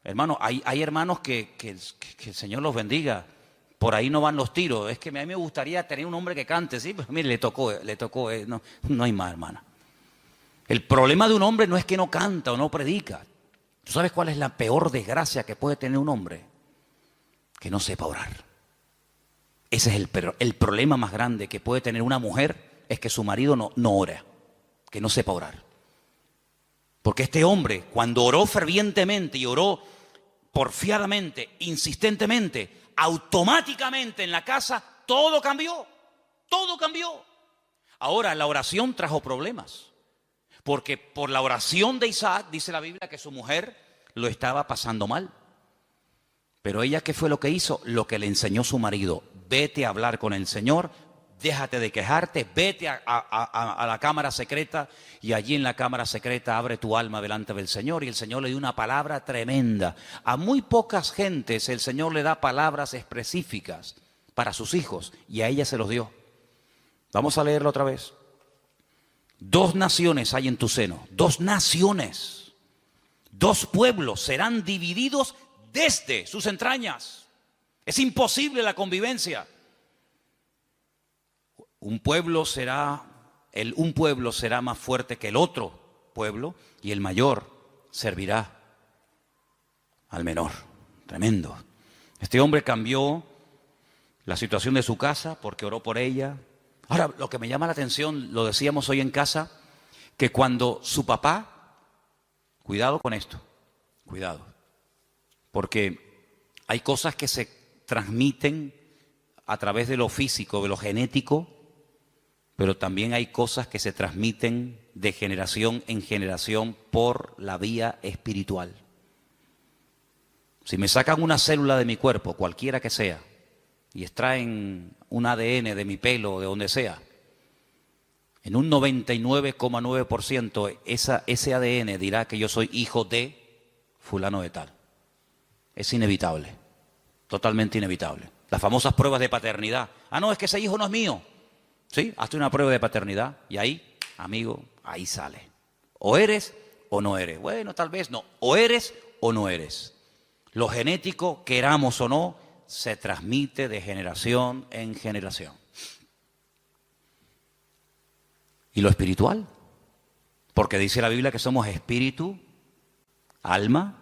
Hermano, hay hermanos que el Señor los bendiga. Por ahí no van los tiros. Es que a mí me gustaría tener un hombre que cante, sí, pero mire, le tocó, no hay más, hermana. El problema de un hombre no es que no canta o no predica. ¿Tú sabes cuál es la peor desgracia que puede tener un hombre? Que no sepa orar. Ese es el problema más grande que puede tener una mujer, es que su marido no ora, que no sepa orar. Porque este hombre, cuando oró fervientemente y oró porfiadamente, insistentemente, automáticamente en la casa todo cambió, todo cambió. Ahora la oración trajo problemas, porque por la oración de Isaac dice la Biblia que su mujer lo estaba pasando mal. Pero ella, ¿qué fue lo que hizo? Lo que le enseñó su marido: vete a hablar con el Señor, déjate de quejarte, vete a la cámara secreta, y allí en la cámara secreta abre tu alma delante del Señor. Y el Señor le dio una palabra tremenda. A muy pocas gentes el Señor le da palabras específicas para sus hijos, y a ella se los dio. Vamos a leerlo otra vez. 2 naciones hay en tu seno, 2 naciones, 2 pueblos serán divididos desde sus entrañas. Es imposible la convivencia. Un pueblo será más fuerte que el otro pueblo, y el mayor servirá al menor. Tremendo. Este hombre cambió la situación de su casa porque oró por ella. Ahora, lo que me llama la atención, lo decíamos hoy en casa, que cuando su papá, cuidado con esto, cuidado, porque hay cosas que se transmiten a través de lo físico, de lo genético, pero también hay cosas que se transmiten de generación en generación por la vía espiritual. Si me sacan una célula de mi cuerpo, cualquiera que sea, y extraen un ADN de mi pelo o de donde sea, en un 99,9% ese ADN dirá que yo soy hijo de fulano de tal. Es inevitable, totalmente inevitable. Las famosas pruebas de paternidad. No, es que ese hijo no es mío. Sí, hazte una prueba de paternidad y ahí, amigo, ahí sale. O eres o no eres. Bueno, tal vez no. O eres o no eres. Lo genético, queramos o no, se transmite de generación en generación. y lo espiritual. Porque dice la Biblia que somos espíritu, alma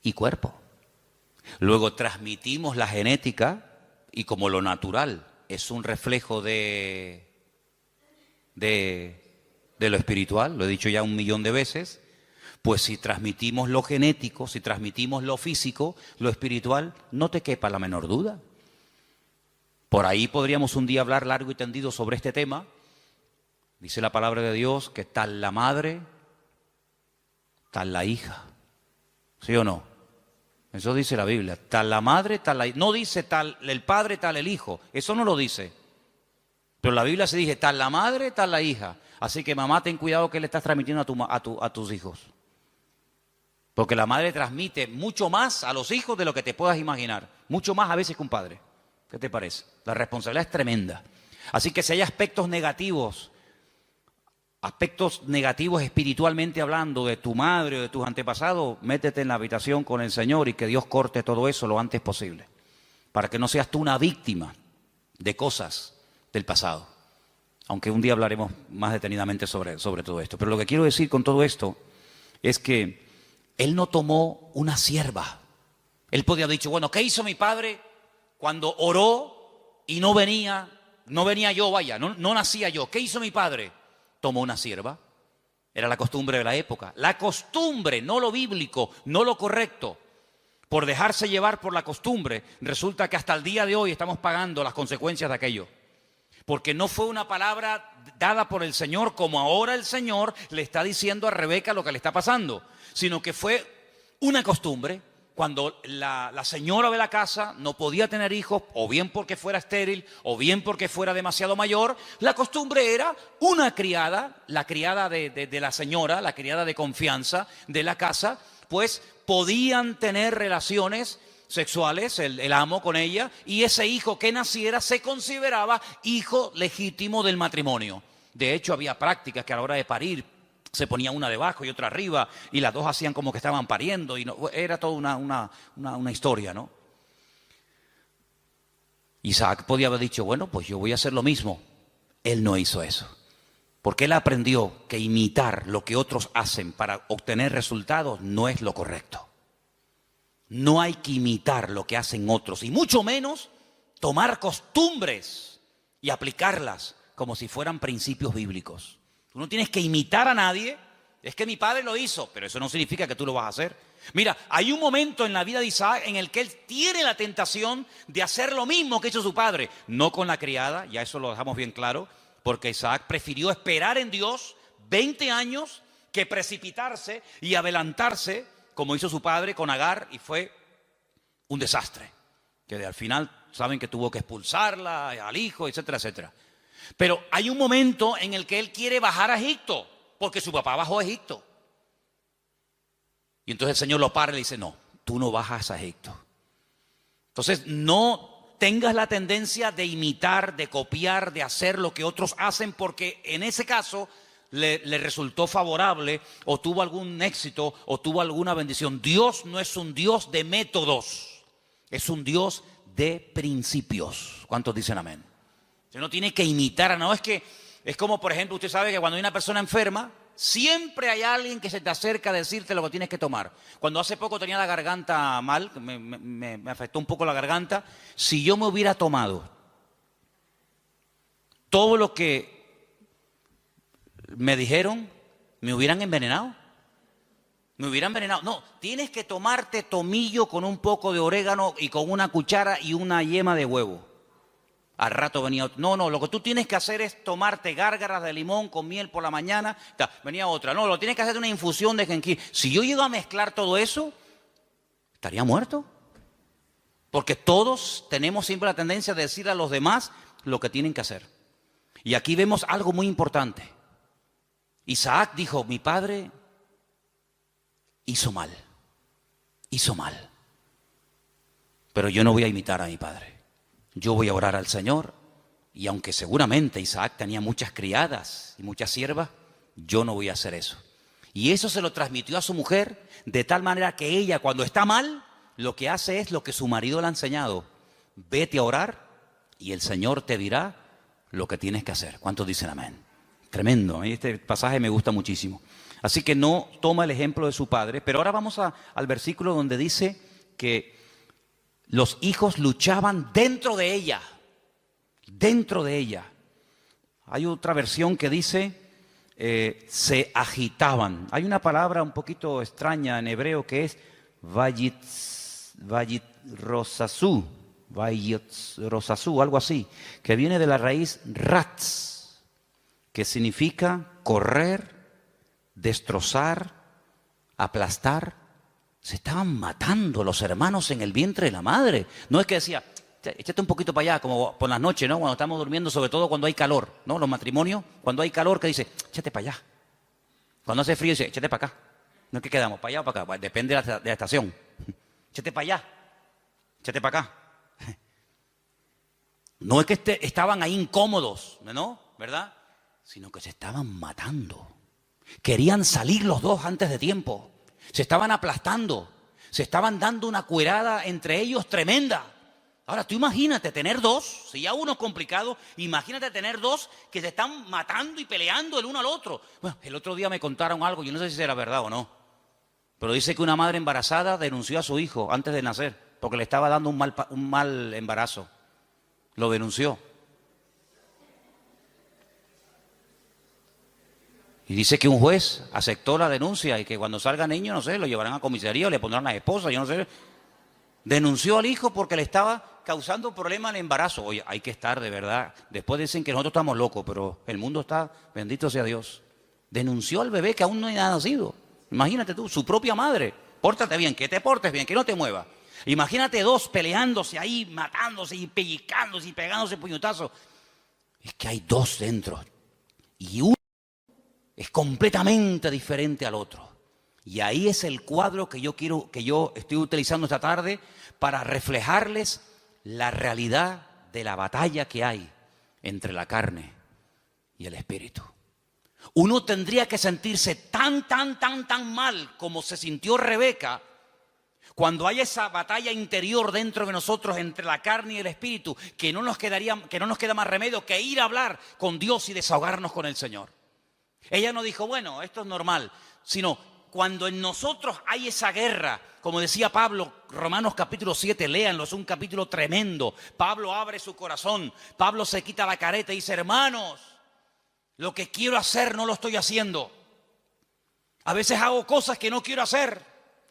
y cuerpo. Luego transmitimos la genética y como lo natural es un reflejo de lo espiritual, lo he dicho ya 1.000.000 de veces, pues si transmitimos lo genético, si transmitimos lo físico, lo espiritual, no te quepa la menor duda. Por ahí podríamos un día hablar largo y tendido sobre este tema. Dice la palabra de Dios que tal la madre, tal la hija. ¿Sí o no? Eso dice la Biblia. Tal la madre, tal la hija. No dice tal el padre, tal el hijo. Eso no lo dice. Pero la Biblia se dice tal la madre, tal la hija. Así que mamá, ten cuidado que le estás transmitiendo a tus hijos. Porque la madre transmite mucho más a los hijos de lo que te puedas imaginar. Mucho más a veces que un padre. ¿Qué te parece? La responsabilidad es tremenda. Así que si hay aspectos negativos espiritualmente hablando de tu madre o de tus antepasados, métete en la habitación con el Señor y que Dios corte todo eso lo antes posible. Para que no seas tú una víctima de cosas del pasado. Aunque un día hablaremos más detenidamente sobre todo esto. Pero lo que quiero decir con todo esto es que él no tomó una sierva. Él podía haber dicho, bueno, ¿qué hizo mi padre cuando oró y no venía yo, vaya, no nacía yo? ¿Qué hizo mi padre? Tomó una sierva. Era la costumbre de la época. La costumbre, no lo bíblico, no lo correcto. Por dejarse llevar por la costumbre, resulta que hasta el día de hoy estamos pagando las consecuencias de aquello. Porque no fue una palabra dada por el Señor como ahora el Señor le está diciendo a Rebeca lo que le está pasando, sino que fue una costumbre. Cuando la señora de la casa no podía tener hijos, o bien porque fuera estéril, o bien porque fuera demasiado mayor, la costumbre era una criada, la criada de la señora, la criada de confianza de la casa, pues podían tener relaciones sexuales, el amo con ella, y ese hijo que naciera se consideraba hijo legítimo del matrimonio. De hecho, había prácticas que a la hora de parir se ponía una debajo y otra arriba, y las dos hacían como que estaban pariendo, y no, era toda una historia, ¿no? Isaac podía haber dicho, bueno, pues yo voy a hacer lo mismo. Él no hizo eso, porque él aprendió que imitar lo que otros hacen para obtener resultados no es lo correcto. No hay que imitar lo que hacen otros, y mucho menos tomar costumbres y aplicarlas como si fueran principios bíblicos. Tú no tienes que imitar a nadie. Es que mi padre lo hizo, pero eso no significa que tú lo vas a hacer. Mira, hay un momento en la vida de Isaac en el que él tiene la tentación de hacer lo mismo que hizo su padre. No con la criada, ya eso lo dejamos bien claro, porque Isaac prefirió esperar en Dios 20 años que precipitarse y adelantarse, como hizo su padre con Agar, y fue un desastre. Que al final saben que tuvo que expulsarla, al hijo, etcétera, etcétera. Pero hay un momento en el que él quiere bajar a Egipto, porque su papá bajó a Egipto. Y entonces el Señor lo para y le dice, no, tú no bajas a Egipto. Entonces no tengas la tendencia de imitar, de copiar, de hacer lo que otros hacen, porque en ese caso le resultó favorable, o tuvo algún éxito, o tuvo alguna bendición. Dios no es un Dios de métodos, es un Dios de principios. ¿Cuántos dicen amén? Usted no tiene que imitar, no es que, es como por ejemplo, usted sabe que cuando hay una persona enferma, siempre hay alguien que se te acerca a decirte lo que tienes que tomar. Cuando hace poco tenía la garganta mal, me afectó un poco la garganta, si yo me hubiera tomado todo lo que me dijeron, me hubieran envenenado. Me hubieran envenenado. No, tienes que tomarte tomillo con un poco de orégano y con una cuchara y una yema de huevo. Al rato venía otro. No, lo que tú tienes que hacer es tomarte gárgaras de limón con miel por la mañana. Venía otra. No, lo tienes que hacer una infusión de jengibre. Si yo llego a mezclar todo eso, estaría muerto. Porque todos tenemos siempre la tendencia de decir a los demás lo que tienen que hacer. Y aquí vemos algo muy importante. Isaac dijo, mi padre hizo mal. Pero yo no voy a imitar a mi padre. Yo voy a orar al Señor, y aunque seguramente Isaac tenía muchas criadas y muchas siervas, yo no voy a hacer eso. Y eso se lo transmitió a su mujer, de tal manera que ella, cuando está mal, lo que hace es lo que su marido le ha enseñado. Vete a orar y el Señor te dirá lo que tienes que hacer. ¿Cuántos dicen amén? Tremendo, este pasaje me gusta muchísimo. Así que no toma el ejemplo de su padre, pero ahora vamos al versículo donde dice que los hijos luchaban dentro de ella, dentro de ella. Hay otra versión que dice se agitaban. Hay una palabra un poquito extraña en hebreo que es vayitrosasú, algo así, que viene de la raíz ratz, que significa correr, destrozar, aplastar. Se estaban matando los hermanos en el vientre de la madre. No es que decía, échate un poquito para allá, como por las noches, ¿no? Cuando estamos durmiendo, sobre todo cuando hay calor, ¿no? Los matrimonios, cuando hay calor, que dice, échate para allá. Cuando hace frío, dice, échate para acá. No es que quedamos, para allá o para acá, bueno, depende de la estación. Échate para allá, échate para acá. No es que estaban ahí incómodos, ¿no? ¿Verdad? Sino que se estaban matando. Querían salir los dos antes de tiempo. Se estaban aplastando. Se estaban dando una cuerada entre ellos tremenda. Ahora, tú imagínate tener dos, si ya uno es complicado, imagínate tener dos que se están matando y peleando el uno al otro. Bueno, el otro día me contaron algo, yo no sé si será verdad o no, pero dice que una madre embarazada denunció a su hijo antes de nacer, porque le estaba dando un mal embarazo. Lo denunció. Y dice que un juez aceptó la denuncia y que cuando salga niño, no sé, lo llevarán a comisaría o le pondrán a la esposa, yo no sé. Denunció al hijo porque le estaba causando problemas al embarazo. Oye, hay que estar de verdad. Después dicen que nosotros estamos locos, pero el mundo está, bendito sea Dios. Denunció al bebé que aún no ha nacido. Imagínate tú, su propia madre. Pórtate bien, que te portes bien, que no te muevas. Imagínate dos peleándose ahí, matándose y pellizcándose y pegándose puñetazos. Es que hay dos dentro. Y uno es completamente diferente al otro. Y ahí es el cuadro que yo estoy utilizando esta tarde para reflejarles la realidad de la batalla que hay entre la carne y el espíritu. Uno tendría que sentirse tan mal como se sintió Rebeca cuando hay esa batalla interior dentro de nosotros entre la carne y el espíritu, que no nos queda más remedio que ir a hablar con Dios y desahogarnos con el Señor. Ella no dijo, bueno, esto es normal, sino cuando en nosotros hay esa guerra, como decía Pablo, Romanos capítulo 7, léanlo, es un capítulo tremendo. Pablo abre su corazón, Pablo se quita la careta y dice, hermanos, lo que quiero hacer no lo estoy haciendo. A veces hago cosas que no quiero hacer.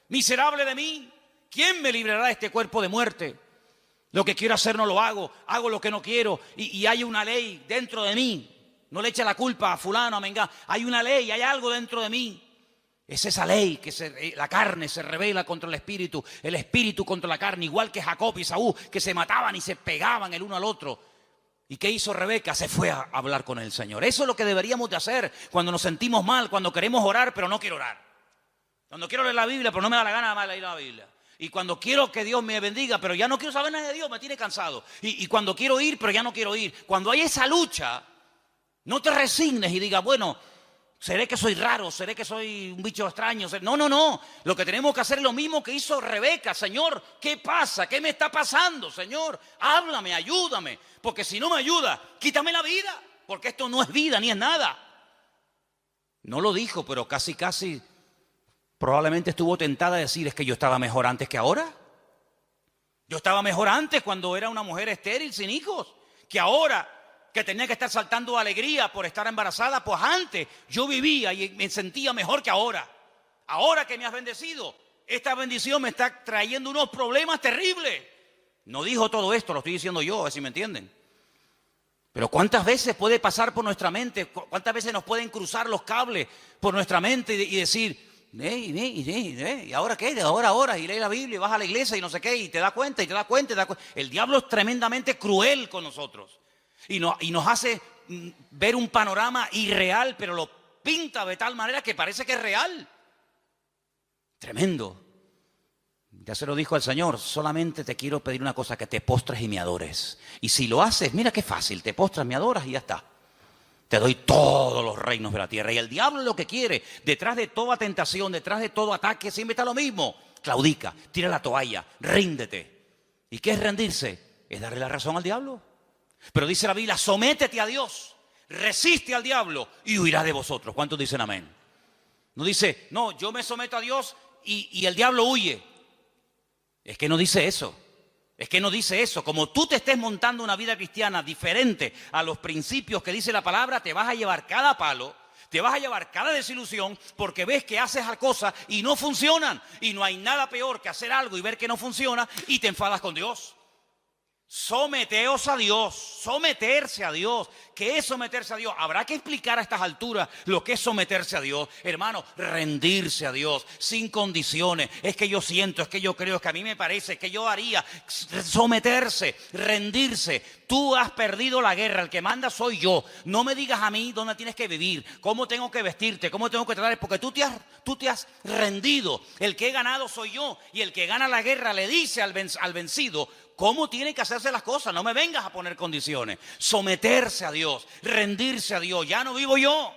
Miserable de mí, ¿quién me librará de este cuerpo de muerte? Lo que quiero hacer no lo hago lo que no quiero y hay una ley dentro de mí. No le eche la culpa a fulano, a mengano. Hay una ley, hay algo dentro de mí. Es esa ley que la carne se rebela contra el espíritu contra la carne, igual que Jacob y Saúl, que se mataban y se pegaban el uno al otro. ¿Y qué hizo Rebeca? Se fue a hablar con el Señor. Eso es lo que deberíamos de hacer cuando nos sentimos mal, cuando queremos orar, pero no quiero orar. Cuando quiero leer la Biblia, pero no me da la gana de leer la Biblia. Y cuando quiero que Dios me bendiga, pero ya no quiero saber nada de Dios, me tiene cansado. Y cuando quiero ir, pero ya no quiero ir. Cuando hay esa lucha, no te resignes y digas, bueno, seré que soy raro, seré que soy un bicho extraño. No. Lo que tenemos que hacer es lo mismo que hizo Rebeca. Señor, ¿qué pasa? ¿Qué me está pasando? Señor, háblame, ayúdame. Porque si no me ayuda, quítame la vida. Porque esto no es vida ni es nada. No lo dijo, pero casi probablemente estuvo tentada a decir, es que yo estaba mejor antes que ahora. Yo estaba mejor antes cuando era una mujer estéril, sin hijos, que ahora que tenía que estar saltando de alegría por estar embarazada, pues antes yo vivía y me sentía mejor que ahora. Ahora que me has bendecido, esta bendición me está trayendo unos problemas terribles. No dijo todo esto, lo estoy diciendo yo, a ver si me entienden. Pero ¿cuántas veces puede pasar por nuestra mente? ¿Cuántas veces nos pueden cruzar los cables por nuestra mente y decir, ¿y ahora qué? De ahora, y lee la Biblia, y vas a la iglesia y no sé qué, y te das cuenta. El diablo es tremendamente cruel con nosotros. Y nos hace ver un panorama irreal, pero lo pinta de tal manera que parece que es real. Tremendo. Ya se lo dijo el Señor, solamente te quiero pedir una cosa, que te postres y me adores. Y si lo haces, mira qué fácil, te postras, me adoras y ya está. Te doy todos los reinos de la tierra. Y el diablo lo que quiere, detrás de toda tentación, detrás de todo ataque, siempre está lo mismo. Claudica, tira la toalla, ríndete. ¿Y qué es rendirse? Es darle la razón al diablo. Pero dice la Biblia, sométete a Dios. resiste al diablo y huirá de vosotros. ¿Cuántos dicen amén? No dice, no, yo me someto a Dios y el diablo huye. Es que no dice eso. Es que no dice eso. Como tú te estés montando una vida cristiana diferente a los principios que dice la palabra, te vas a llevar cada palo, te vas a llevar cada desilusión, porque ves que haces cosas y no funcionan. Y no hay nada peor que hacer algo y ver que no funciona y te enfadas con Dios. Someteos a Dios, someterse a Dios. ¿Qué es someterse a Dios? Habrá que explicar a estas alturas lo que es someterse a Dios. Hermano, rendirse a Dios sin condiciones. Es que yo siento, es que yo creo, es que a mí me parece, es que yo haría. Someterse, rendirse. Tú has perdido la guerra, el que manda soy yo. No me digas a mí dónde tienes que vivir, cómo tengo que vestirte, cómo tengo que tratar, porque tú te has rendido. El que he ganado soy yo, y el que gana la guerra le dice al vencido cómo tiene que hacerse las cosas. No me vengas a poner condiciones. Someterse a Dios, rendirse a Dios. Ya no vivo yo.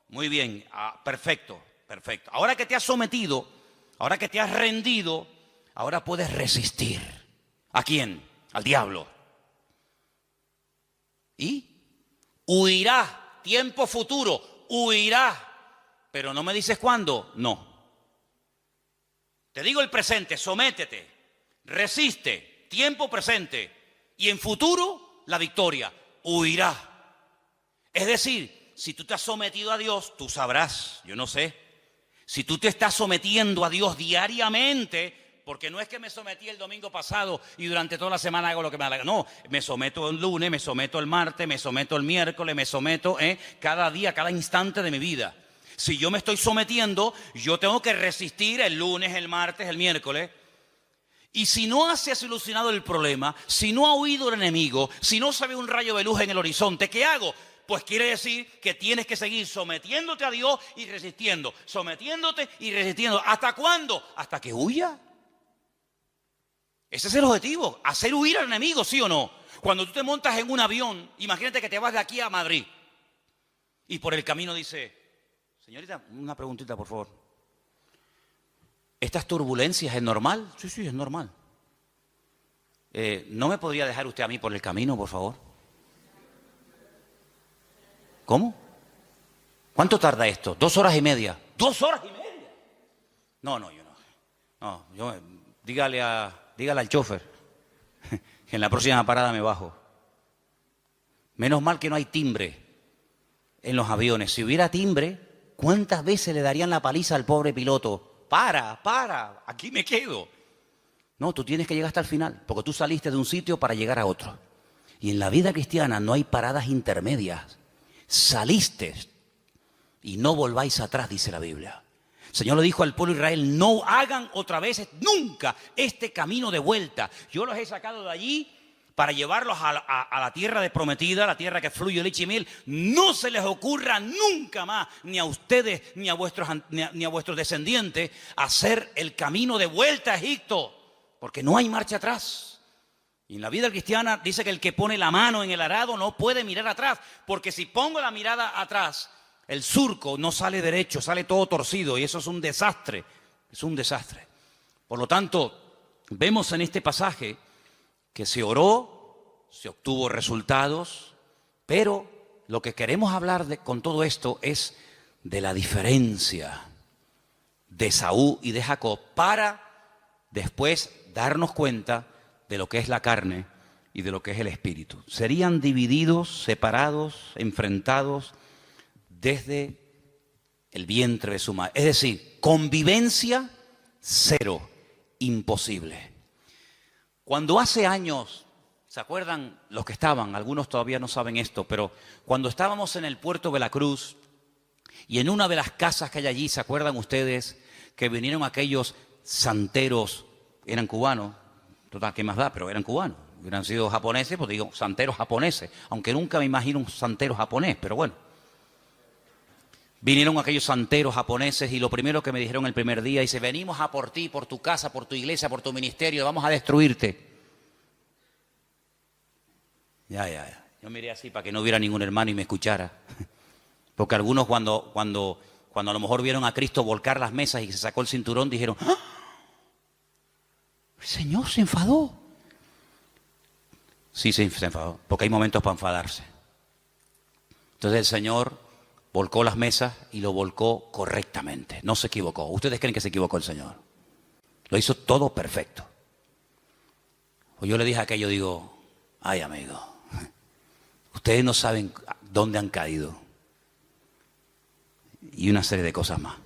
Muy bien, perfecto, perfecto. Ahora que te has sometido, ahora que te has rendido, ahora puedes resistir. ¿A quién? Al diablo. Y huirá, tiempo futuro, huirá. Pero no me dices cuándo, no. Te digo el presente, sométete, resiste, tiempo presente. Y en futuro, la victoria, huirá. Es decir, si tú te has sometido a Dios, tú sabrás, yo no sé. Si tú te estás sometiendo a Dios diariamente, porque no es que me sometí el domingo pasado y durante toda la semana hago lo que me da la gana. No, me someto el lunes, me someto el martes, me someto el miércoles, me someto cada día, cada instante de mi vida. Si yo me estoy sometiendo, yo tengo que resistir el lunes, el martes, el miércoles. Y si no has solucionado el problema, si no ha huido el enemigo, si no se ve un rayo de luz en el horizonte, ¿qué hago? Pues quiere decir que tienes que seguir sometiéndote a Dios y resistiendo, sometiéndote y resistiendo. ¿Hasta cuándo? Hasta que huya. Ese es el objetivo, hacer huir al enemigo, ¿sí o no? Cuando tú te montas en un avión, imagínate que te vas de aquí a Madrid y por el camino dice, señorita, una preguntita por favor. ¿Estas turbulencias es normal? Sí, es normal. ¿No me podría dejar usted a mí por el camino, por favor? ¿Cómo? ¿Cuánto tarda esto? 2 horas y media. ¿2 horas y media? No, yo no. No, dígale al chofer que en la próxima parada me bajo. Menos mal que no hay timbre en los aviones. Si hubiera timbre, ¿cuántas veces le darían la paliza al pobre piloto? Para, aquí me quedo. No, tú tienes que llegar hasta el final, porque tú saliste de un sitio para llegar a otro. Y en la vida cristiana no hay paradas intermedias. Saliste y no volváis atrás, dice la Biblia. El Señor le dijo al pueblo de Israel, no hagan otra vez nunca este camino de vuelta. Yo los he sacado de allí para llevarlos a la tierra de prometida, la tierra que fluye leche y miel. No se les ocurra nunca más, ni a ustedes, ni a vuestros descendientes, hacer el camino de vuelta a Egipto, porque no hay marcha atrás. Y en la vida cristiana dice que el que pone la mano en el arado no puede mirar atrás, porque si pongo la mirada atrás, el surco no sale derecho, sale todo torcido, y eso es un desastre, es un desastre. Por lo tanto, vemos en este pasaje que se oró, se obtuvo resultados, pero lo que queremos hablar con todo esto es de la diferencia de Esaú y de Jacob, para después darnos cuenta de lo que es la carne y de lo que es el espíritu. Serían divididos, separados, enfrentados desde el vientre de su madre. Es decir, convivencia cero, imposible. Cuando hace años, ¿se acuerdan los que estaban? Algunos todavía no saben esto, pero cuando estábamos en el puerto de la Cruz y en una de las casas que hay allí, ¿se acuerdan ustedes que vinieron aquellos santeros? Eran cubanos, total, ¿qué más da? Pero eran cubanos. Hubieran sido japoneses, pues digo, santeros japoneses, aunque nunca me imagino un santero japonés, pero bueno. Vinieron aquellos santeros japoneses y lo primero que me dijeron el primer día, dice, venimos a por ti, por tu casa, por tu iglesia, por tu ministerio, vamos a destruirte. Ya. Yo miré así para que no hubiera ningún hermano y me escuchara. Porque algunos cuando a lo mejor vieron a Cristo volcar las mesas y se sacó el cinturón, dijeron, ¡ah! El Señor se enfadó. Sí, se enfadó, porque hay momentos para enfadarse. Entonces el Señor volcó las mesas y lo volcó correctamente. No se equivocó. ¿Ustedes creen que se equivocó el Señor? Lo hizo todo perfecto. Pues yo le dije a aquello, digo, ay amigo, ustedes no saben dónde han caído. Y una serie de cosas más.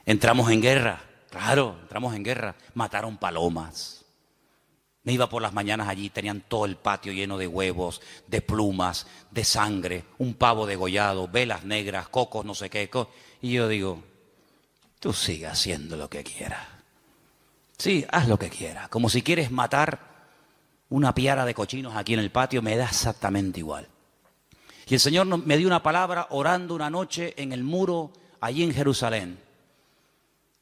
Entramos en guerra, claro, entramos en guerra. Mataron palomas. Me iba por las mañanas allí, tenían todo el patio lleno de huevos, de plumas, de sangre, un pavo degollado, velas negras, cocos, no sé qué. Y yo digo, tú sigue haciendo lo que quieras. Sí, haz lo que quieras. Como si quieres matar una piara de cochinos aquí en el patio, me da exactamente igual. Y el Señor me dio una palabra orando una noche en el muro allí en Jerusalén.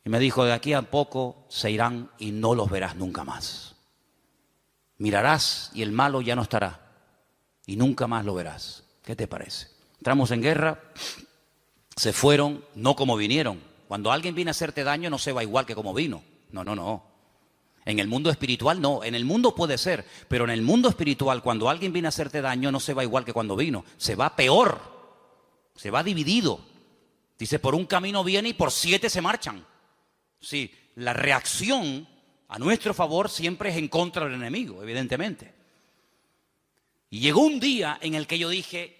Y me dijo, de aquí a poco se irán y no los verás nunca más. Mirarás y el malo ya no estará. Y nunca más lo verás. ¿Qué te parece? Entramos en guerra, se fueron, no como vinieron. Cuando alguien viene a hacerte daño no se va igual que como vino. No. En el mundo espiritual no, en el mundo puede ser, pero en el mundo espiritual cuando alguien viene a hacerte daño no se va igual que cuando vino, se va peor, se va dividido. Dice, por un camino viene y por 7 se marchan. Sí, la reacción a nuestro favor siempre es en contra del enemigo, evidentemente. Y llegó un día en el que yo dije,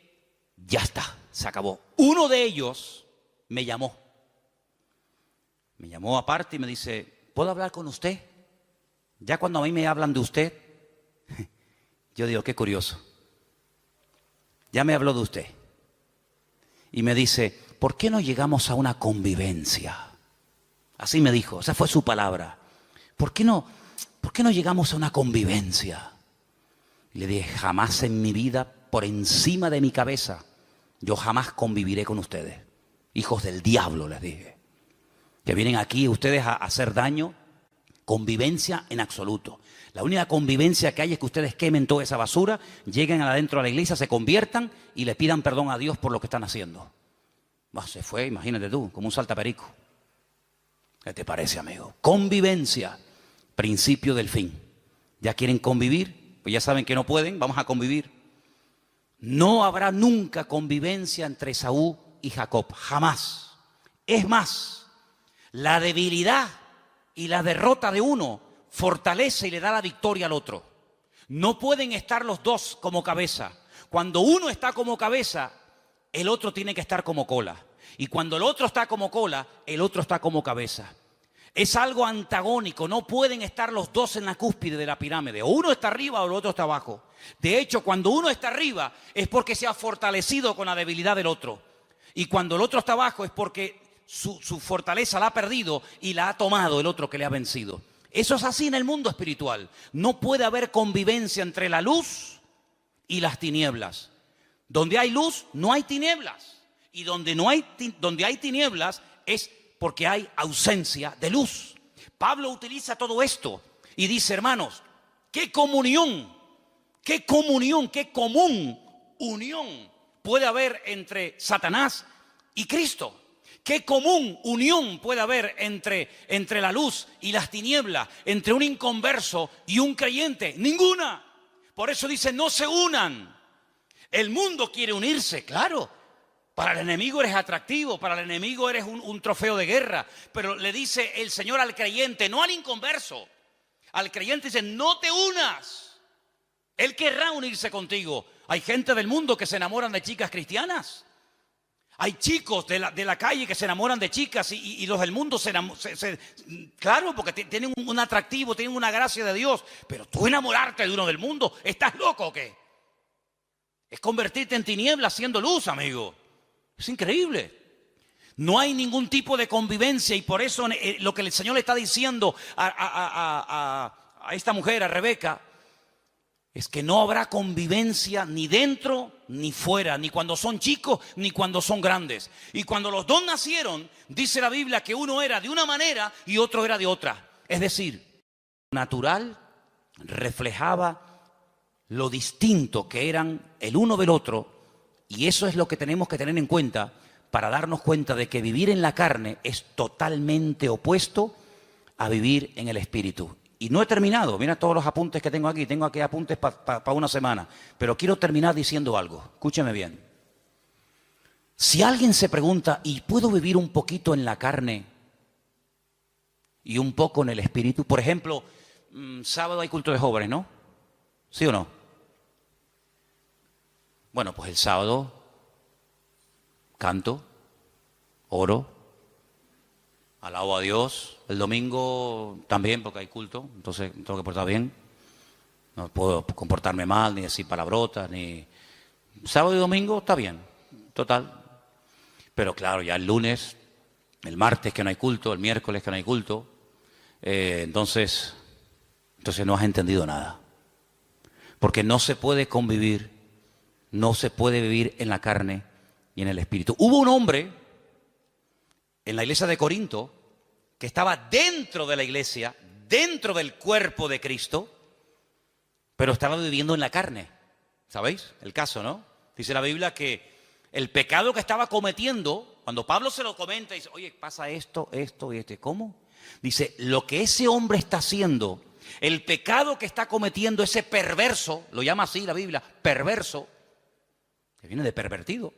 ya está, se acabó. Uno de ellos me llamó aparte y me dice, ¿puedo hablar con usted? Ya cuando a mí me hablan de usted, yo digo, qué curioso. Ya me habló de usted. Y me dice, ¿por qué no llegamos a una convivencia? Así me dijo, esa fue su palabra. ¿Por qué no llegamos a una convivencia? Y le dije, jamás en mi vida, por encima de mi cabeza, yo jamás conviviré con ustedes. Hijos del diablo, les dije. Que vienen aquí ustedes a hacer daño. Convivencia en absoluto. La única convivencia que hay es que ustedes quemen toda esa basura, lleguen adentro a la iglesia, se conviertan y le pidan perdón a Dios por lo que están haciendo. Se fue, imagínate tú, como un saltaperico. ¿Qué te parece, amigo? Convivencia, principio del fin. ¿Ya quieren convivir? Pues ya saben que no pueden, vamos a convivir. No habrá nunca convivencia entre Esaú y Jacob, jamás. Es más, la debilidad y la derrota de uno fortalece y le da la victoria al otro. No pueden estar los dos como cabeza. Cuando uno está como cabeza, el otro tiene que estar como cola. Y cuando el otro está como cola, el otro está como cabeza. Es algo antagónico. No pueden estar los dos en la cúspide de la pirámide. O uno está arriba o el otro está abajo. De hecho, cuando uno está arriba es porque se ha fortalecido con la debilidad del otro. Y cuando el otro está abajo es porque su fortaleza la ha perdido y la ha tomado el otro que le ha vencido. Eso es así en el mundo espiritual. No puede haber convivencia entre la luz y las tinieblas. Donde hay luz, no hay tinieblas. Y donde hay tinieblas es porque hay ausencia de luz. Pablo utiliza todo esto y dice, hermanos, qué común unión puede haber entre Satanás y Cristo. ¿Qué común unión puede haber entre la luz y las tinieblas, entre un inconverso y un creyente? Ninguna. Por eso dice, no se unan. El mundo quiere unirse, claro. Para el enemigo eres atractivo, para el enemigo eres un trofeo de guerra. Pero le dice el Señor al creyente, no al inconverso. Al creyente dice, no te unas. Él querrá unirse contigo. Hay gente del mundo que se enamoran de chicas cristianas. Hay chicos de la calle que se enamoran de chicas y los del mundo claro, porque tienen un atractivo, tienen una gracia de Dios. Pero tú enamorarte de uno del mundo, ¿estás loco o qué? Es convertirte en tinieblas siendo luz, amigo. Es increíble. No hay ningún tipo de convivencia y por eso lo que el Señor le está diciendo a esta mujer, a Rebeca, es que no habrá convivencia ni dentro ni fuera, ni cuando son chicos ni cuando son grandes. Y cuando los dos nacieron, dice la Biblia que uno era de una manera y otro era de otra. Es decir, natural reflejaba lo distinto que eran el uno del otro. Y eso es lo que tenemos que tener en cuenta para darnos cuenta de que vivir en la carne es totalmente opuesto a vivir en el espíritu. Y no he terminado, mira todos los apuntes que tengo aquí apuntes para una semana, pero quiero terminar diciendo algo, escúcheme bien. Si alguien se pregunta, ¿y puedo vivir un poquito en la carne y un poco en el espíritu? Por ejemplo, sábado hay culto de jóvenes, ¿no? ¿Sí o no? Bueno, pues el sábado canto, oro, alabo a Dios. El domingo también, porque hay culto, entonces tengo que portar bien. No puedo comportarme mal, ni decir palabrotas, ni... Sábado y domingo está bien, total. Pero claro, ya el lunes, el martes que no hay culto, el miércoles que no hay culto, entonces no has entendido nada. Porque no se puede convivir, no se puede vivir en la carne y en el espíritu. Hubo un hombre en la iglesia de Corinto que estaba dentro de la iglesia, dentro del cuerpo de Cristo, pero estaba viviendo en la carne. ¿Sabéis el caso, no? Dice la Biblia que el pecado que estaba cometiendo, cuando Pablo se lo comenta, dice, oye, pasa esto, esto y esto. ¿Cómo? Dice, lo que ese hombre está haciendo, el pecado que está cometiendo, ese perverso, lo llama así la Biblia, perverso, que viene de pervertido.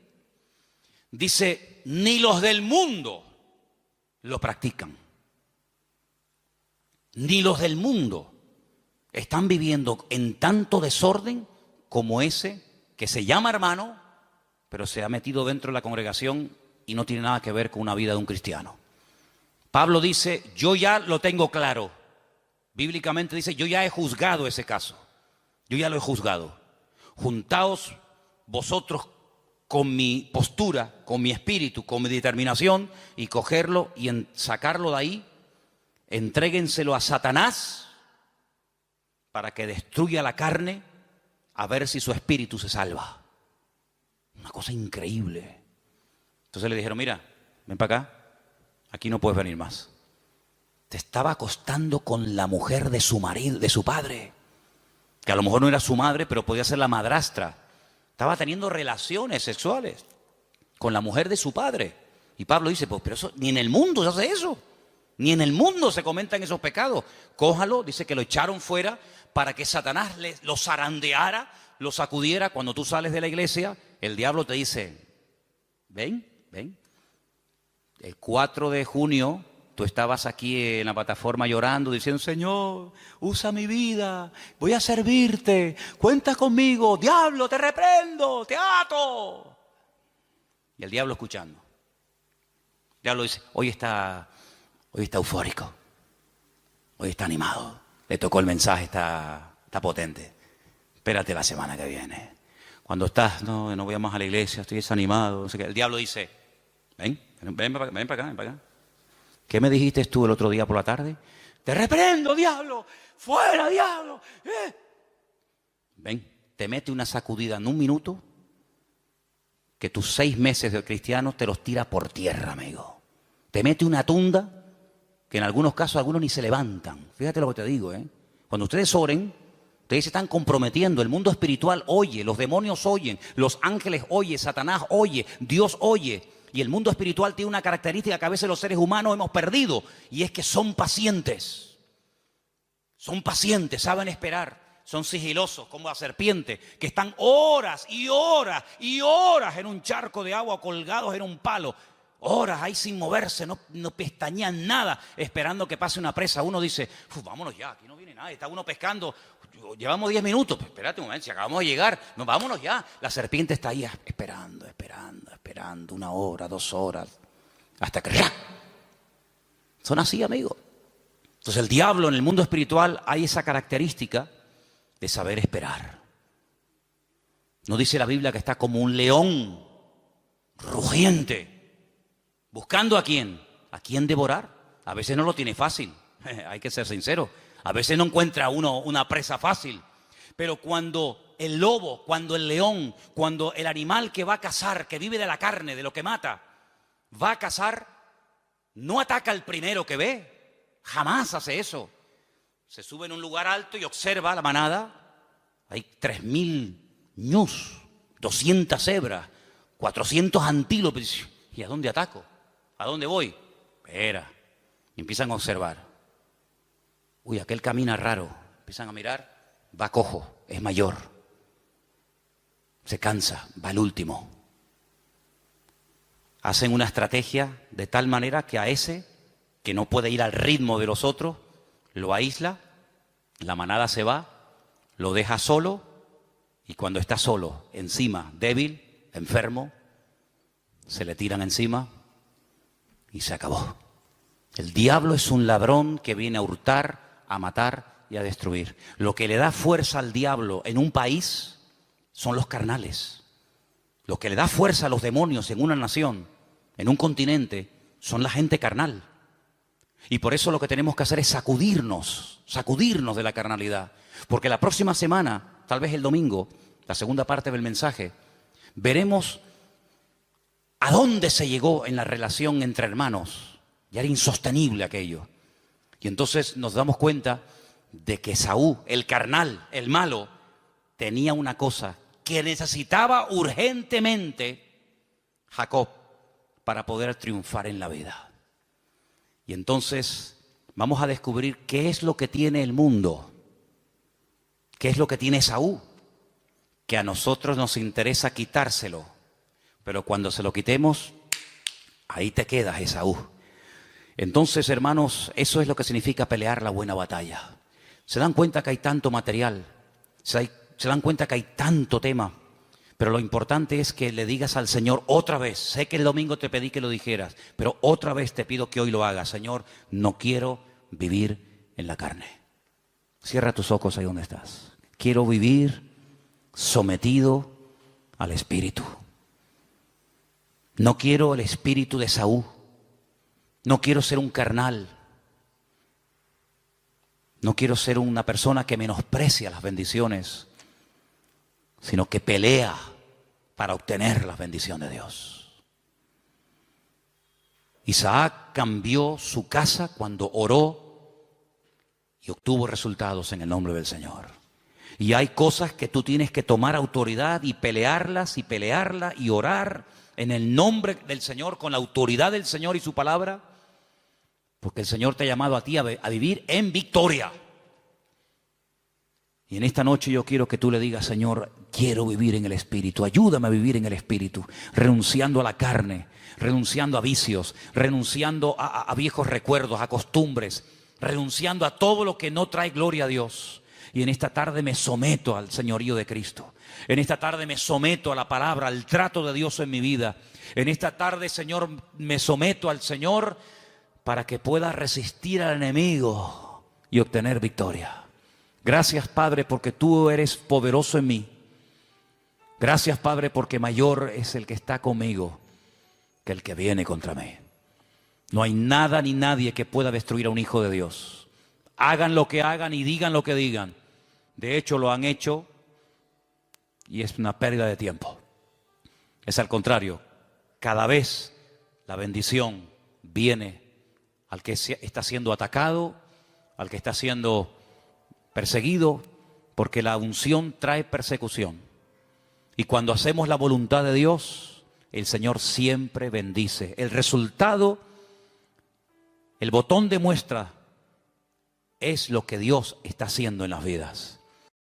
Dice, ni los del mundo lo practican. Ni los del mundo están viviendo en tanto desorden como ese que se llama hermano, pero se ha metido dentro de la congregación y no tiene nada que ver con una vida de un cristiano. Pablo dice, yo ya lo tengo claro. Bíblicamente dice, yo ya he juzgado ese caso. Yo ya lo he juzgado. Juntaos vosotros con mi postura, con mi espíritu, con mi determinación y cogerlo y sacarlo de ahí. Entréguenselo a Satanás para que destruya la carne, a ver si su espíritu se salva. Una cosa increíble. Entonces le dijeron, mira, ven para acá, aquí no puedes venir más. Te estaba acostando con la mujer de su marido, de su padre, que a lo mejor no era su madre, pero podía ser la madrastra. Estaba teniendo relaciones sexuales con la mujer de su padre. Y Pablo dice, pues pero eso, ni en el mundo se hace eso. Ni en el mundo se comentan esos pecados. Cójalo, dice que lo echaron fuera para que Satanás lo zarandeara, lo sacudiera. Cuando tú sales de la iglesia, el diablo te dice, ven. El 4 de junio tú estabas aquí en la plataforma llorando, diciendo, Señor, usa mi vida, voy a servirte, cuenta conmigo, diablo, te reprendo, te ato. Y el diablo escuchando. El diablo dice, hoy está eufórico, hoy está animado, le tocó el mensaje, está potente. Espérate la semana que viene. Cuando estás, no voy más a la iglesia, estoy desanimado, no sé qué. El diablo dice, ven para acá. ¿Qué me dijiste tú el otro día por la tarde? Te reprendo, diablo, fuera, diablo. Ven, te mete una sacudida en un minuto que tus 6 meses de cristiano te los tira por tierra, amigo. Te mete una tunda que en algunos casos algunos ni se levantan. Fíjate lo que te digo, ¿eh? Cuando ustedes oren, ustedes se están comprometiendo, el mundo espiritual oye, los demonios oyen, los ángeles oyen, Satanás oye, Dios oye. Y el mundo espiritual tiene una característica que a veces los seres humanos hemos perdido, y es que son pacientes. Son pacientes, saben esperar, son sigilosos como la serpiente, que están horas y horas y horas en un charco de agua colgados en un palo. Horas ahí sin moverse, no pestañean nada, esperando que pase una presa. Uno dice, vámonos ya, aquí no viene nadie, está uno pescando, llevamos 10 minutos, pues espérate un momento, si acabamos de llegar, vámonos ya. La serpiente está ahí esperando, 1 hora, 2 horas, hasta que ¡rac! Son así, amigos. Entonces el diablo en el mundo espiritual hay esa característica de saber esperar. ¿No dice la Biblia que está como un león rugiente? ¿Buscando a quién? ¿A quién devorar? A veces no lo tiene fácil, hay que ser sincero. A veces no encuentra uno una presa fácil. Pero cuando el lobo, cuando el león, cuando el animal que va a cazar, que vive de la carne, de lo que mata, va a cazar, no ataca al primero que ve. Jamás hace eso. Se sube en un lugar alto y observa la manada. Hay 3.000 ñus, 200 cebras, 400 antílopes. ¿Y a dónde ataco? ¿A dónde voy? Espera. Y empiezan a observar. Uy, aquel camina raro. Empiezan a mirar. Va cojo, es mayor. Se cansa, va el último. hacen una estrategia de tal manera que a ese, que no puede ir al ritmo de los otros, lo aísla, la manada se va, lo deja solo, y cuando está solo, encima, débil, enfermo, se le tiran encima y se acabó. El diablo es un ladrón que viene a hurtar, a matar y a destruir. Lo que le da fuerza al diablo en un país son los carnales. Lo que le da fuerza a los demonios en una nación, en un continente, son la gente carnal. Y por eso lo que tenemos que hacer es sacudirnos de la carnalidad. Porque la próxima semana, tal vez el domingo, la segunda parte del mensaje, veremos a dónde se llegó en la relación entre hermanos. Ya era insostenible aquello. Y entonces nos damos cuenta de que Esaú, el carnal, el malo, tenía una cosa que necesitaba urgentemente Jacob para poder triunfar en la vida. Y entonces vamos a descubrir qué es lo que tiene el mundo, qué es lo que tiene Esaú, que a nosotros nos interesa quitárselo, pero cuando se lo quitemos, ahí te quedas, Esaú. Entonces, hermanos, eso es lo que significa pelear la buena batalla. Se dan cuenta que hay tanto material, se dan cuenta que hay tanto tema, pero lo importante es que le digas al Señor otra vez. Sé que el domingo te pedí que lo dijeras, pero otra vez te pido que hoy lo hagas. Señor, no quiero vivir en la carne. Cierra tus ojos ahí donde estás. Quiero vivir sometido al Espíritu. No quiero el espíritu de Esaú. No quiero ser un carnal. No quiero ser una persona que menosprecia las bendiciones, sino que pelea para obtener las bendiciones de Dios. Isaac cambió su casa cuando oró y obtuvo resultados en el nombre del Señor. Y hay cosas que tú tienes que tomar autoridad y pelearlas y orar en el nombre del Señor, con la autoridad del Señor y su palabra, porque el Señor te ha llamado a ti a vivir en victoria. Y en esta noche yo quiero que tú le digas: Señor, quiero vivir en el Espíritu, ayúdame a vivir en el Espíritu, renunciando a la carne, renunciando a vicios, renunciando a viejos recuerdos, a costumbres, renunciando a todo lo que no trae gloria a Dios. Y en esta tarde me someto al señorío de Cristo. En esta tarde me someto a la palabra, al trato de Dios en mi vida. En esta tarde, Señor, me someto al Señor para que pueda resistir al enemigo y obtener victoria. Gracias, Padre, porque tú eres poderoso en mí. Gracias, Padre, porque mayor es el que está conmigo que el que viene contra mí. No hay nada ni nadie que pueda destruir a un hijo de Dios. Hagan lo que hagan y digan lo que digan. De hecho, lo han hecho y es una pérdida de tiempo. Es al contrario. Cada vez la bendición viene al que está siendo atacado, al que está siendo perseguido, porque la unción trae persecución. Y cuando hacemos la voluntad de Dios, el Señor siempre bendice. El resultado, el botón de muestra, es lo que Dios está haciendo en las vidas.